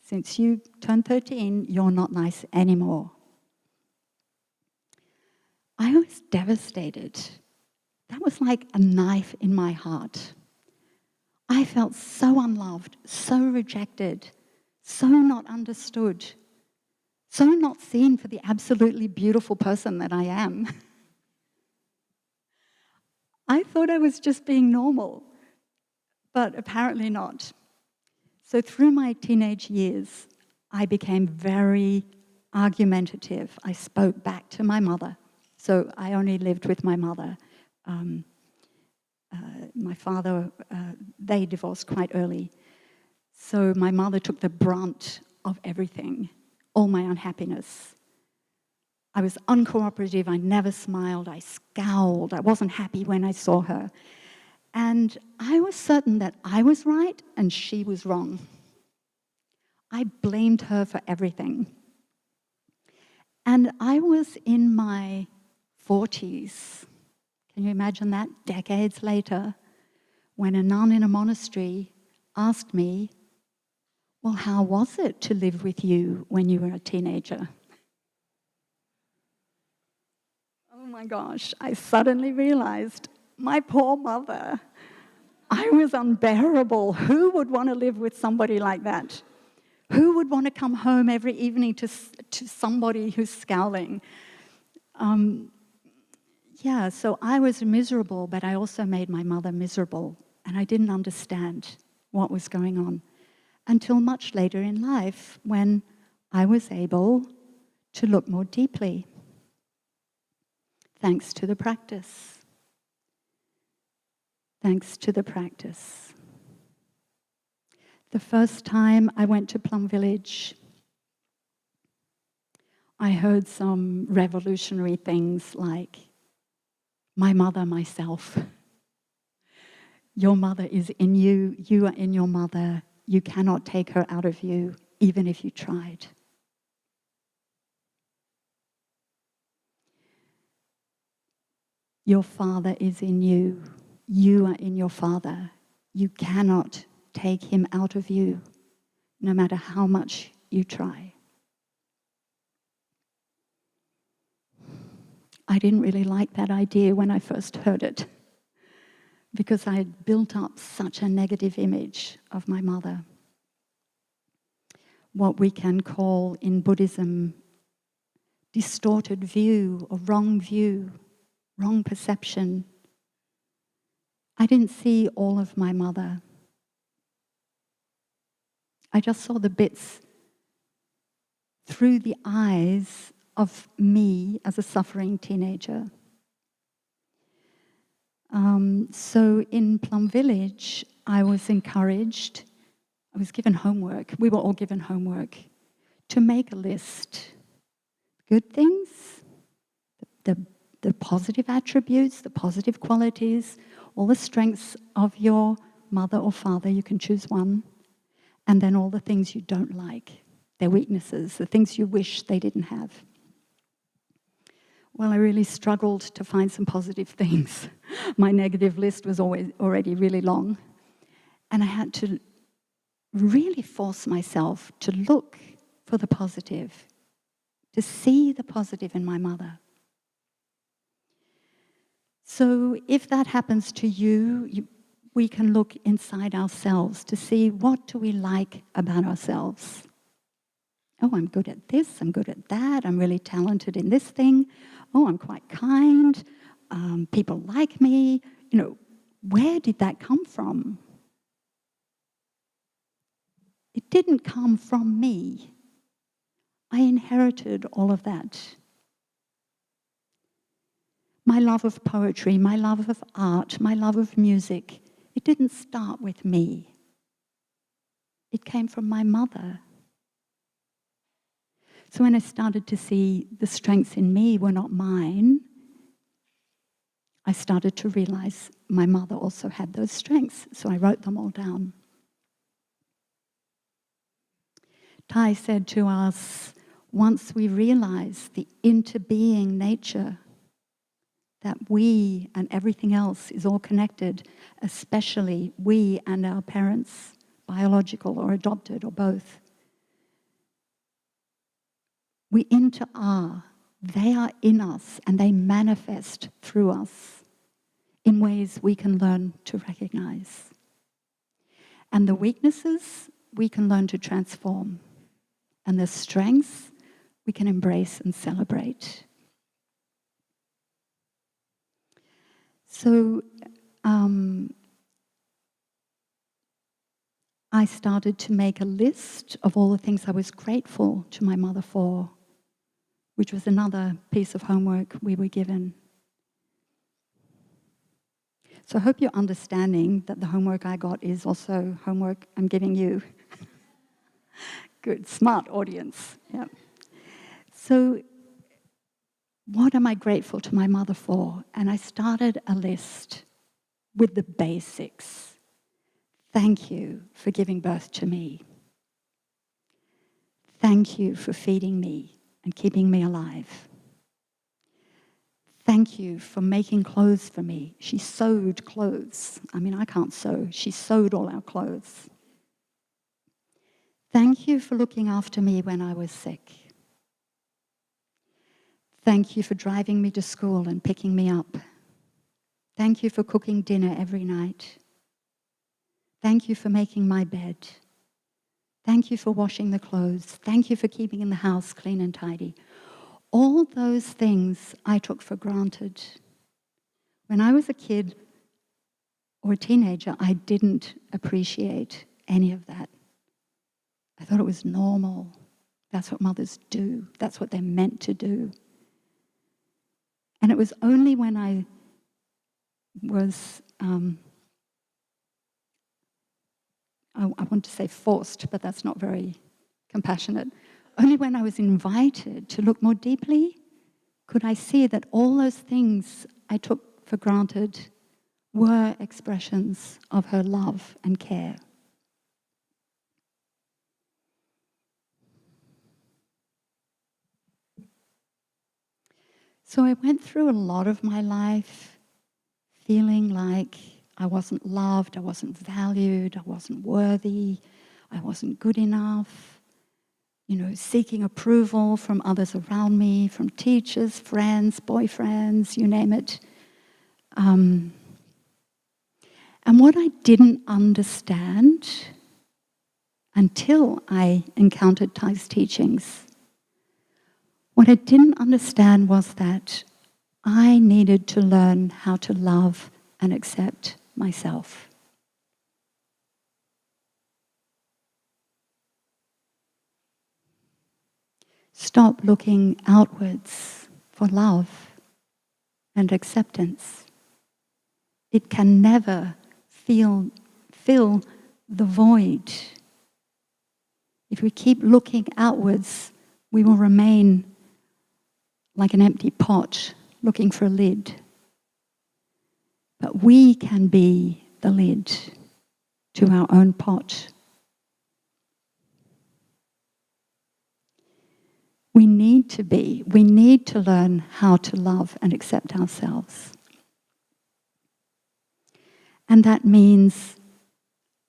since you turned 13, you're not nice anymore. I was devastated. That was like a knife in my heart. I felt so unloved, so rejected, so not understood, so not seen for the absolutely beautiful person that I am. I thought I was just being normal, but apparently not. So through my teenage years, I became very argumentative. I spoke back to my mother. So I only lived with my mother. My father, they divorced quite early. So my mother took the brunt of everything, all my unhappiness. I was uncooperative, I never smiled, I scowled, I wasn't happy when I saw her. And I was certain that I was right and she was wrong. I blamed her for everything. And I was in my 40s. Can you imagine that? Decades later, when a nun in a monastery asked me, well, how was it to live with you when you were a teenager? Oh my gosh, I suddenly realized, my poor mother, I was unbearable. Who would want to live with somebody like that? Who would want to come home every evening to somebody who's scowling? Yeah, so I was miserable, but I also made my mother miserable, and I didn't understand what was going on until much later in life when I was able to look more deeply, thanks to the practice. Thanks to the practice. The first time I went to Plum Village, I heard some revolutionary things like, my mother, myself. Your mother is in you, you are in your mother, you cannot take her out of you, even if you tried. Your father is in you, you are in your father, you cannot take him out of you, no matter how much you try. I didn't really like that idea when I first heard it. because I had built up such a negative image of my mother. What we can call in Buddhism distorted view or wrong perception. I didn't see all of my mother. I just saw the bits through the eyes of me as a suffering teenager. So in Plum Village, I was encouraged, I was given homework, we were all given homework, to make a list. Good things, the positive attributes, the positive qualities, all the strengths of your mother or father, you can choose one, and then all the things you don't like, their weaknesses, the things you wish they didn't have. Well, I really struggled to find some positive things. My negative list was already really long, and I had to really force myself to look for the positive, to see the positive in my mother. So if that happens to you, we can look inside ourselves to see what do we like about ourselves. Oh, I'm good at this, I'm good at that, I'm really talented in this thing. Oh, I'm quite kind, people like me. You know, where did that come from? It didn't come from me. I inherited all of that. My love of poetry, my love of art, my love of music, it didn't start with me. It came from my mother. So when I started to see the strengths in me were not mine, I started to realize my mother also had those strengths, so I wrote them all down. Thai said to us, once we realize the interbeing nature, that we and everything else is all connected, especially we and our parents, biological or adopted or both. We are. They are in us and they manifest through us in ways we can learn to recognize. And the weaknesses we can learn to transform. And the strengths we can embrace and celebrate. So I started to make a list of all the things I was grateful to my mother for, which was another piece of homework we were given. So I hope you're understanding that the homework I got is also homework I'm giving you. Good, smart audience. Yeah. So what am I grateful to my mother for? And I started a list with the basics. Thank you for giving birth to me. Thank you for feeding me and keeping me alive. Thank you for making clothes for me. She sewed clothes. I mean, I can't sew. She sewed all our clothes. Thank you for looking after me when I was sick. Thank you for driving me to school and picking me up. Thank you for cooking dinner every night. Thank you for making my bed. Thank you for washing the clothes. Thank you for keeping the house clean and tidy. All those things I took for granted. When I was a kid or a teenager, I didn't appreciate any of that. I thought it was normal. That's what mothers do. That's what they're meant to do. And it was only when I was, I want to say forced, but that's not very compassionate. Only when I was invited to look more deeply could I see that all those things I took for granted were expressions of her love and care. So I went through a lot of my life feeling like I wasn't loved, I wasn't valued, I wasn't worthy, I wasn't good enough, seeking approval from others around me, from teachers, friends, boyfriends, you name it. And what I didn't understand until I encountered Thay's teachings, what I didn't understand was that I needed to learn how to love and accept myself. Stop looking outwards for love and acceptance. It can never fill the void. If we keep looking outwards, we will remain like an empty pot looking for a lid. But we can be the lid to our own pot. We need to learn how to love and accept ourselves. And that means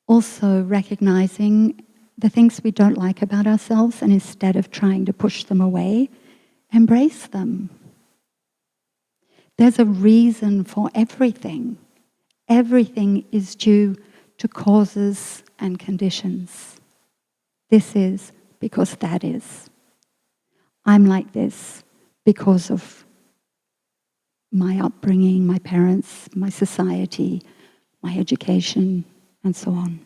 also recognizing the things we don't like about ourselves, and instead of trying to push them away, embrace them. There's a reason for everything. Everything is due to causes and conditions. This is because that is. I'm like this because of my upbringing, my parents, my society, my education, and so on.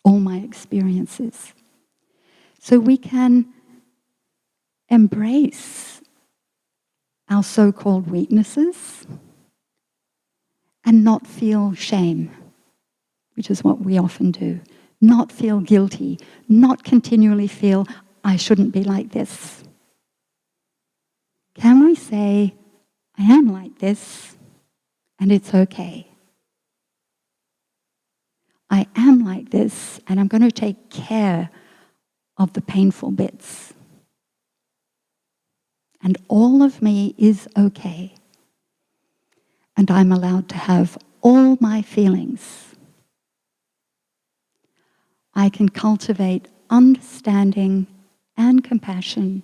All my experiences. So we can embrace our so-called weaknesses and not feel shame, which is what we often do. Not feel guilty, not continually feel, I shouldn't be like this. Can we say, I am like this, and it's okay? I am like this, and I'm going to take care of the painful bits. And all of me is okay. And I'm allowed to have all my feelings. I can cultivate understanding and compassion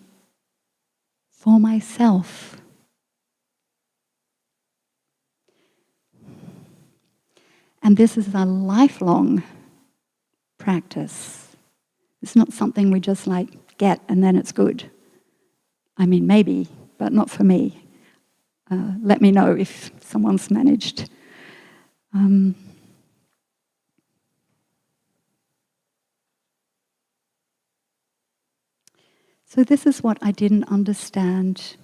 for myself. And this is a lifelong practice. It's not something we just get and then it's good. I mean, maybe, but not for me. Let me know if someone's managed. So this is what I didn't understand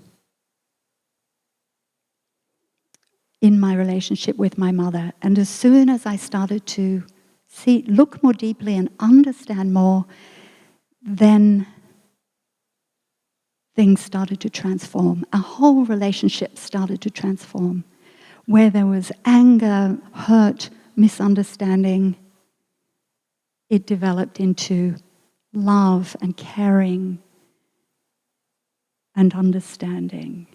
in my relationship with my mother. And as soon as I started to look more deeply and understand more, then things started to transform. Our whole relationship started to transform. Where there was anger, hurt, misunderstanding, it developed into love and caring and understanding,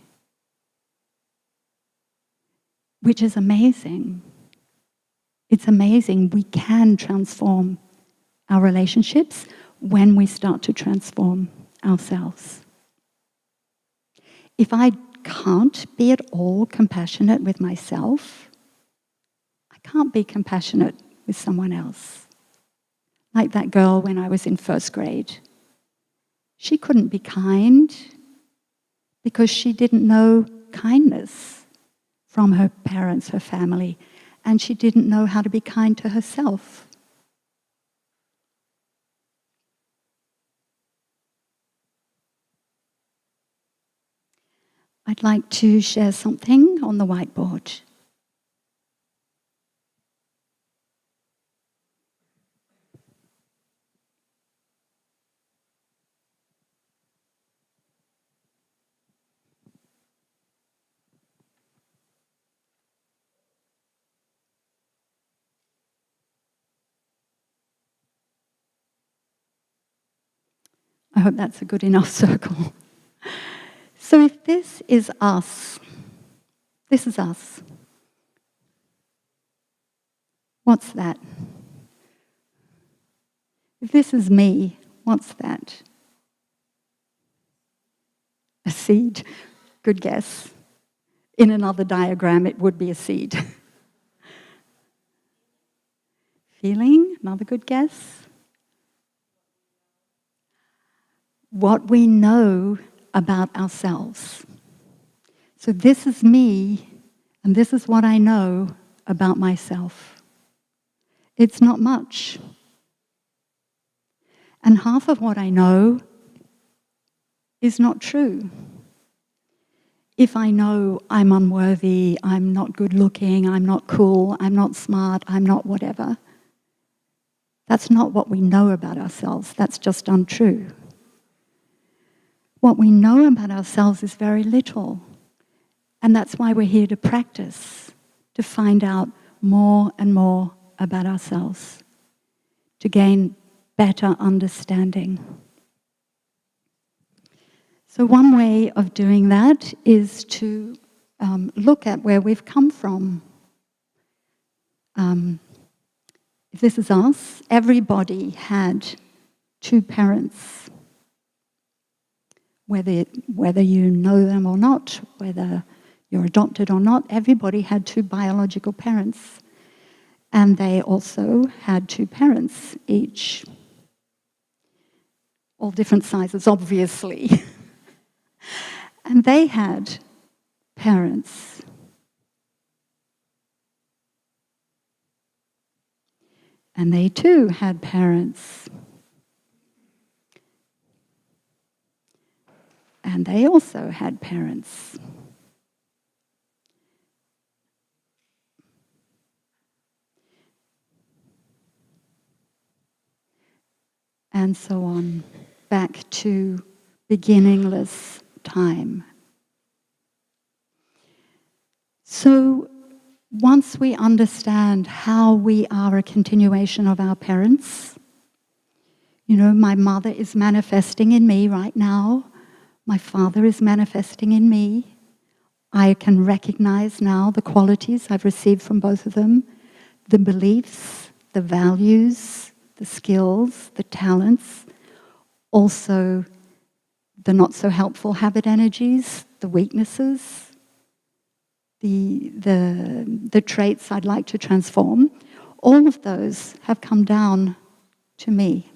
which is amazing. It's amazing. We can transform our relationships when we start to transform ourselves. If I can't be at all compassionate with myself, I can't be compassionate with someone else. Like that girl when I was in first grade. She couldn't be kind because she didn't know kindness from her parents, her family, and she didn't know how to be kind to herself. I'd like to share something on the whiteboard. I hope that's a good enough circle. So if this is us, this is us. What's that? If this is me, what's that? A seed. Good guess. In another diagram, it would be a seed. feeling? Another good guess? What we know about ourselves. So this is me, and this is what I know about myself. It's not much. And half of what I know is not true. If I know I'm unworthy, I'm not good looking, I'm not cool, I'm not smart, I'm not whatever, that's not what we know about ourselves. That's just untrue. What we know about ourselves is very little. And that's why we're here to practice, to find out more and more about ourselves, to gain better understanding. So one way of doing that is to look at where we've come from. If this is us, everybody had two parents. Whether you know them or not, whether you're adopted or not, everybody had two biological parents. And they also had two parents each. All different sizes, obviously. And they had parents. And they too had parents. And they also had parents. And so on, back to beginningless time. So once we understand how we are a continuation of our parents, you know, my mother is manifesting in me right now. My father is manifesting in me. I can recognize now the qualities I've received from both of them, the beliefs, the values, the skills, the talents, also the not so helpful habit energies, the weaknesses, the traits I'd like to transform. All of those have come down to me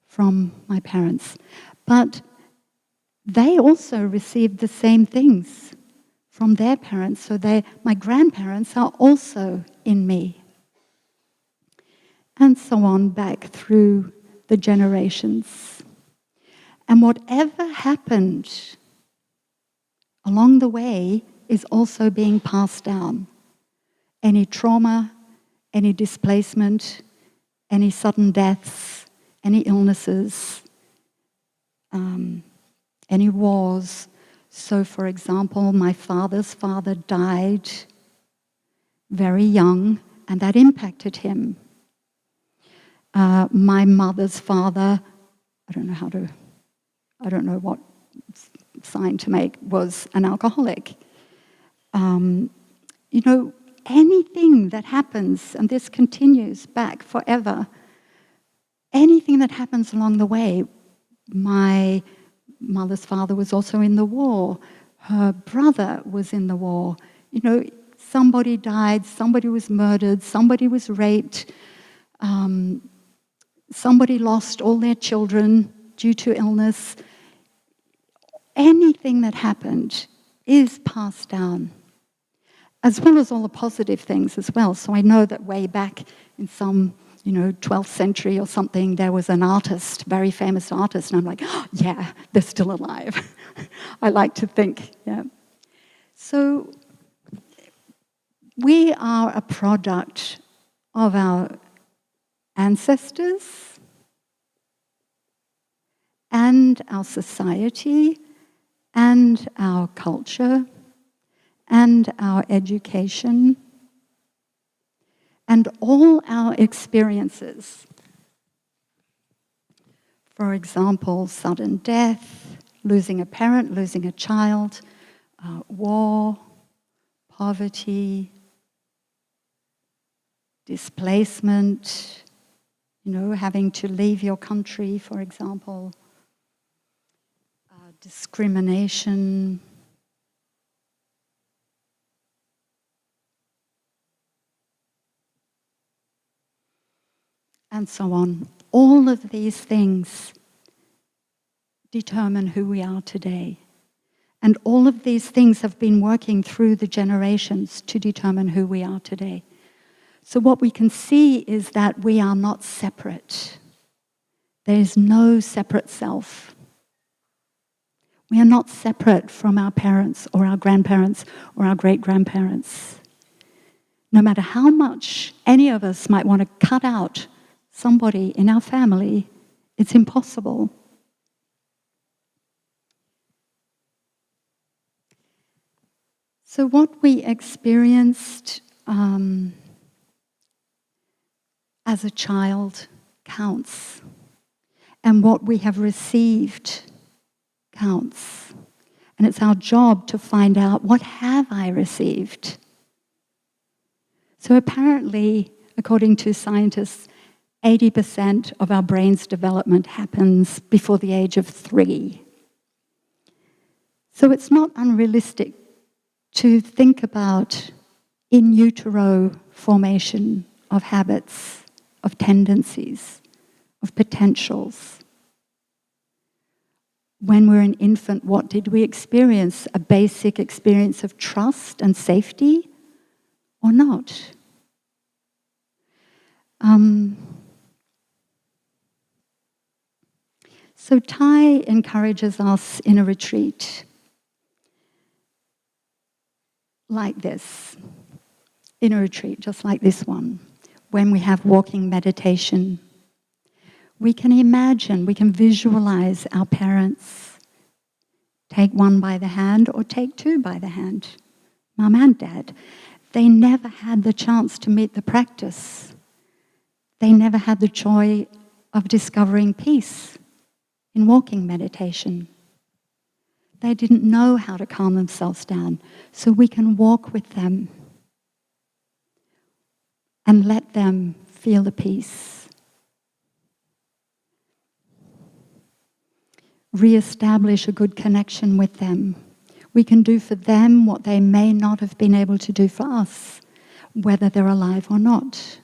from my parents. But they also received the same things from their parents. So my grandparents are also in me. And so on back through the generations. And whatever happened along the way is also being passed down. Any trauma, any displacement, any sudden deaths, any illnesses, any wars. So, for example, my father's father died very young, and that impacted him. My mother's father, I don't know what sign to make, was an alcoholic. You know, anything that happens, and this continues back forever, anything that happens along the way, my mother's father was also in the war. Her brother was in the war. You know, somebody died, somebody was murdered, somebody was raped, somebody lost all their children due to illness. Anything that happened is passed down, as well as all the positive things as well. So I know that way back in some 12th century or something, there was an artist, very famous artist, and I'm like, oh, yeah, they're still alive. I like to think, yeah. So we are a product of our ancestors and our society and our culture and our education and all our experiences. For example, sudden death, losing a parent, losing a child, war, poverty, displacement, having to leave your country, for example, discrimination, and so on. All of these things determine who we are today. And all of these things have been working through the generations to determine who we are today. So what we can see is that we are not separate. There is no separate self. We are not separate from our parents or our grandparents or our great-grandparents. No matter how much any of us might want to cut out somebody in our family, it's impossible. So what we experienced as a child counts. And what we have received counts. And it's our job to find out, what have I received? So apparently, according to scientists, 80% of our brain's development happens before the age of 3. So it's not unrealistic to think about in utero formation of habits, of tendencies, of potentials. When we're an infant, what did we experience? A basic experience of trust and safety, or not? So Thai encourages us in a retreat like this, in a retreat just like this one, when we have walking meditation. We can imagine, we can visualize our parents. Take one by the hand or take two by the hand, mum and dad. They never had the chance to meet the practice. They never had the joy of discovering peace in walking meditation. They didn't know how to calm themselves down, so we can walk with them and let them feel the peace. Re-establish a good connection with them. We can do for them what they may not have been able to do for us, whether they're alive or not.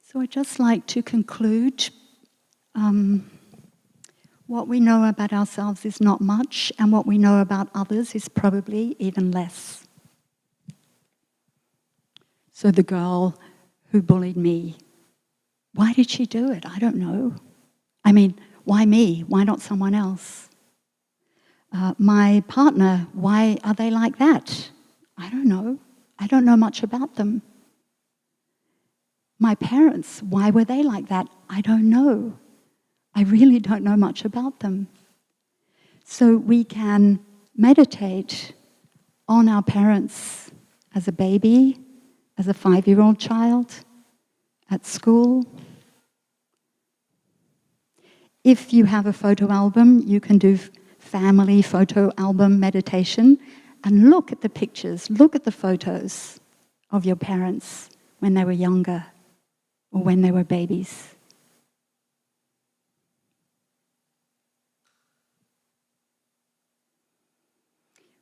So I'd just like to conclude. What we know about ourselves is not much, and what we know about others is probably even less. So the girl who bullied me, why did she do it? I don't know. I mean, why me? Why not someone else? My partner, why are they like that? I don't know. I don't know much about them. My parents, why were they like that? I don't know. I really don't know much about them. So we can meditate on our parents as a baby, as a 5-year-old child, at school. If you have a photo album, you can do family photo album meditation and look at the pictures, look at the photos of your parents when they were younger or when they were babies.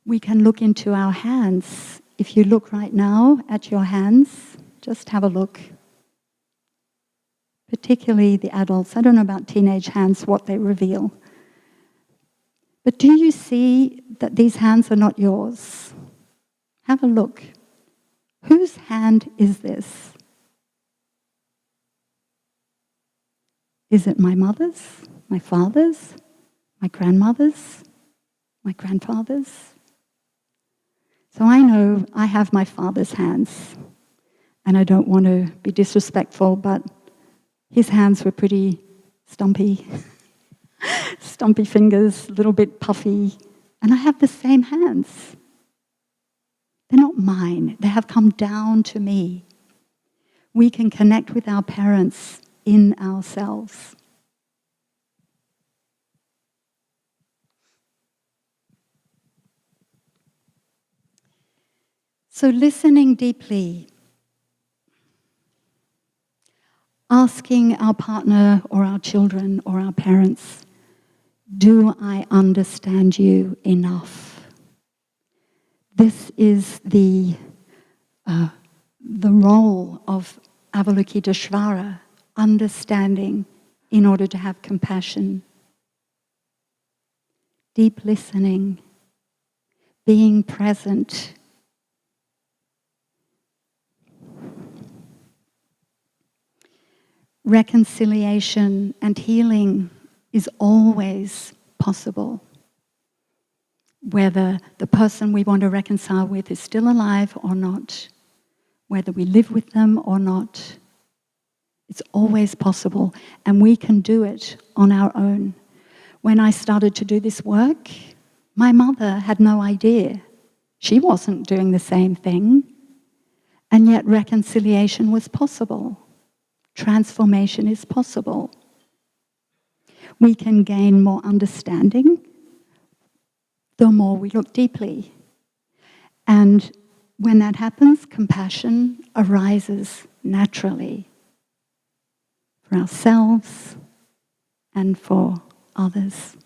We can look into our hands. If you look right now at your hands, just have a look. Particularly the adults. I don't know about teenage hands, what they reveal. But do you see that these hands are not yours? Have a look. Whose hand is this? Is it my mother's, my father's, my grandmother's, my grandfather's? So I know I have my father's hands, and I don't want to be disrespectful, but his hands were pretty stumpy, stumpy fingers, a little bit puffy, and I have the same hands. They're not mine. They have come down to me. We can connect with our parents in ourselves. So listening deeply, asking our partner or our children or our parents, do I understand you enough? This is the role of Avalokiteshvara, understanding in order to have compassion, deep listening, being present. Reconciliation and healing is always possible. Whether the person we want to reconcile with is still alive or not, whether we live with them or not, it's always possible, and we can do it on our own. When I started to do this work, my mother had no idea. She wasn't doing the same thing, and yet reconciliation was possible. Transformation is possible. We can gain more understanding the more we look deeply. And when that happens, compassion arises naturally for ourselves and for others.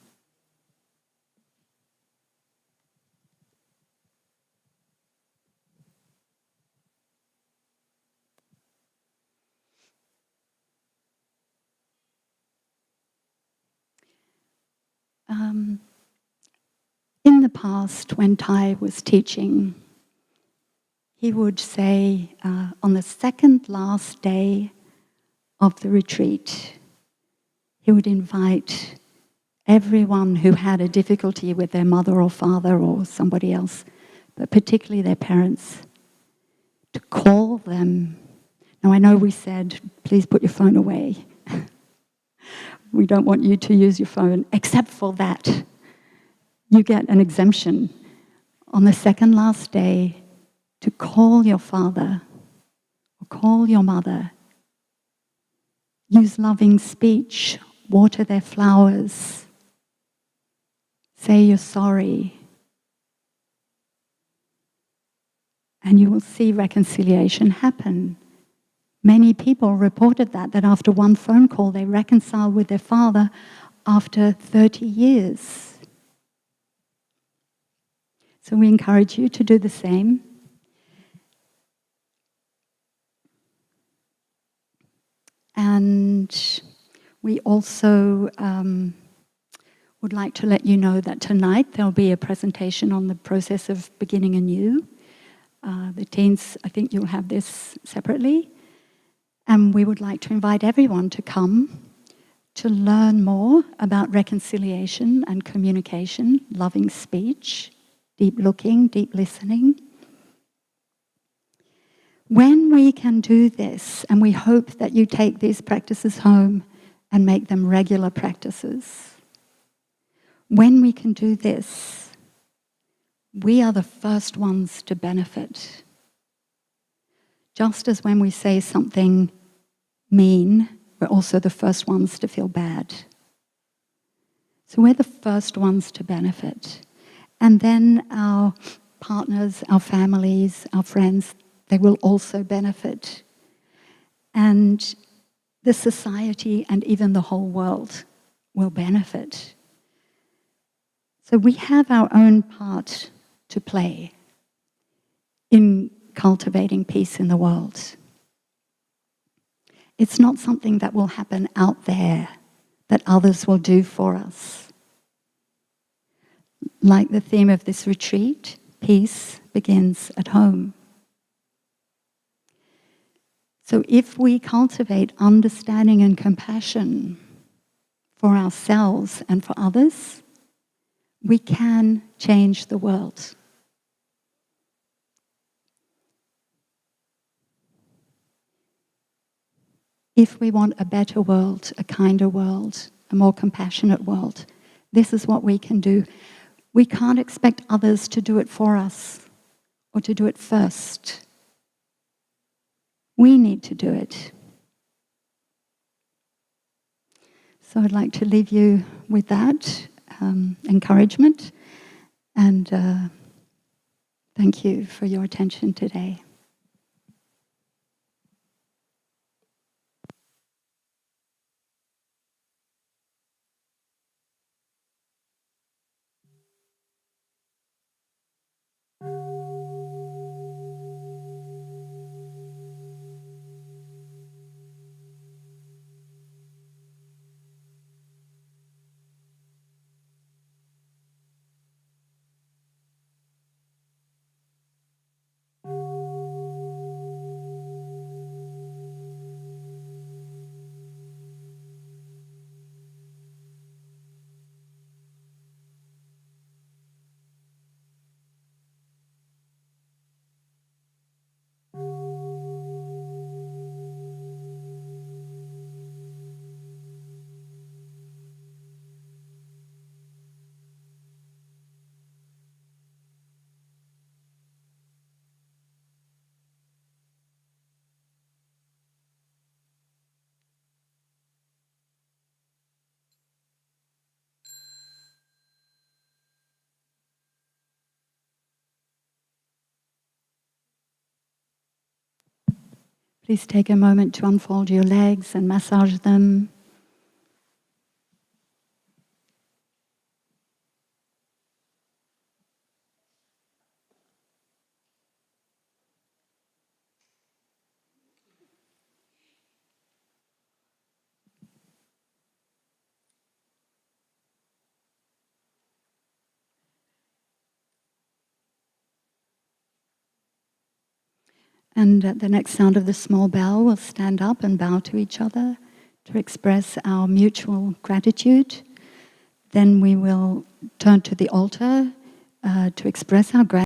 In the past, when Thai was teaching, he would say on the second last day of the retreat, he would invite everyone who had a difficulty with their mother or father or somebody else, but particularly their parents, to call them. Now, I know we said, please put your phone away. We don't want you to use your phone, except for that. You get an exemption on the second last day to call your father or call your mother. Use loving speech, water their flowers, say you're sorry, and you will see reconciliation happen. Many people reported that after one phone call they reconciled with their father after 30 years. So we encourage you to do the same. And we also would like to let you know that tonight there'll be a presentation on the process of beginning anew. The teens, I think you'll have this separately. And we would like to invite everyone to come to learn more about reconciliation and communication, loving speech, deep looking, deep listening. When we can do this, and we hope that you take these practices home and make them regular practices, when we can do this, we are the first ones to benefit. Just as when we say something mean, we're also the first ones to feel bad. So we're the first ones to benefit. And then our partners, our families, our friends, they will also benefit. And the society and even the whole world will benefit. So we have our own part to play in cultivating peace in the world. It's not something that will happen out there that others will do for us. Like the theme of this retreat, peace begins at home. So if we cultivate understanding and compassion for ourselves and for others, we can change the world. If we want a better world, a kinder world, a more compassionate world, this is what we can do. We can't expect others to do it for us or to do it first. We need to do it. So I'd like to leave you with that encouragement, and thank you for your attention today. Please take a moment to unfold your legs and massage them. And at the next sound of the small bell, we'll stand up and bow to each other to express our mutual gratitude. Then we will turn to the altar to express our gratitude.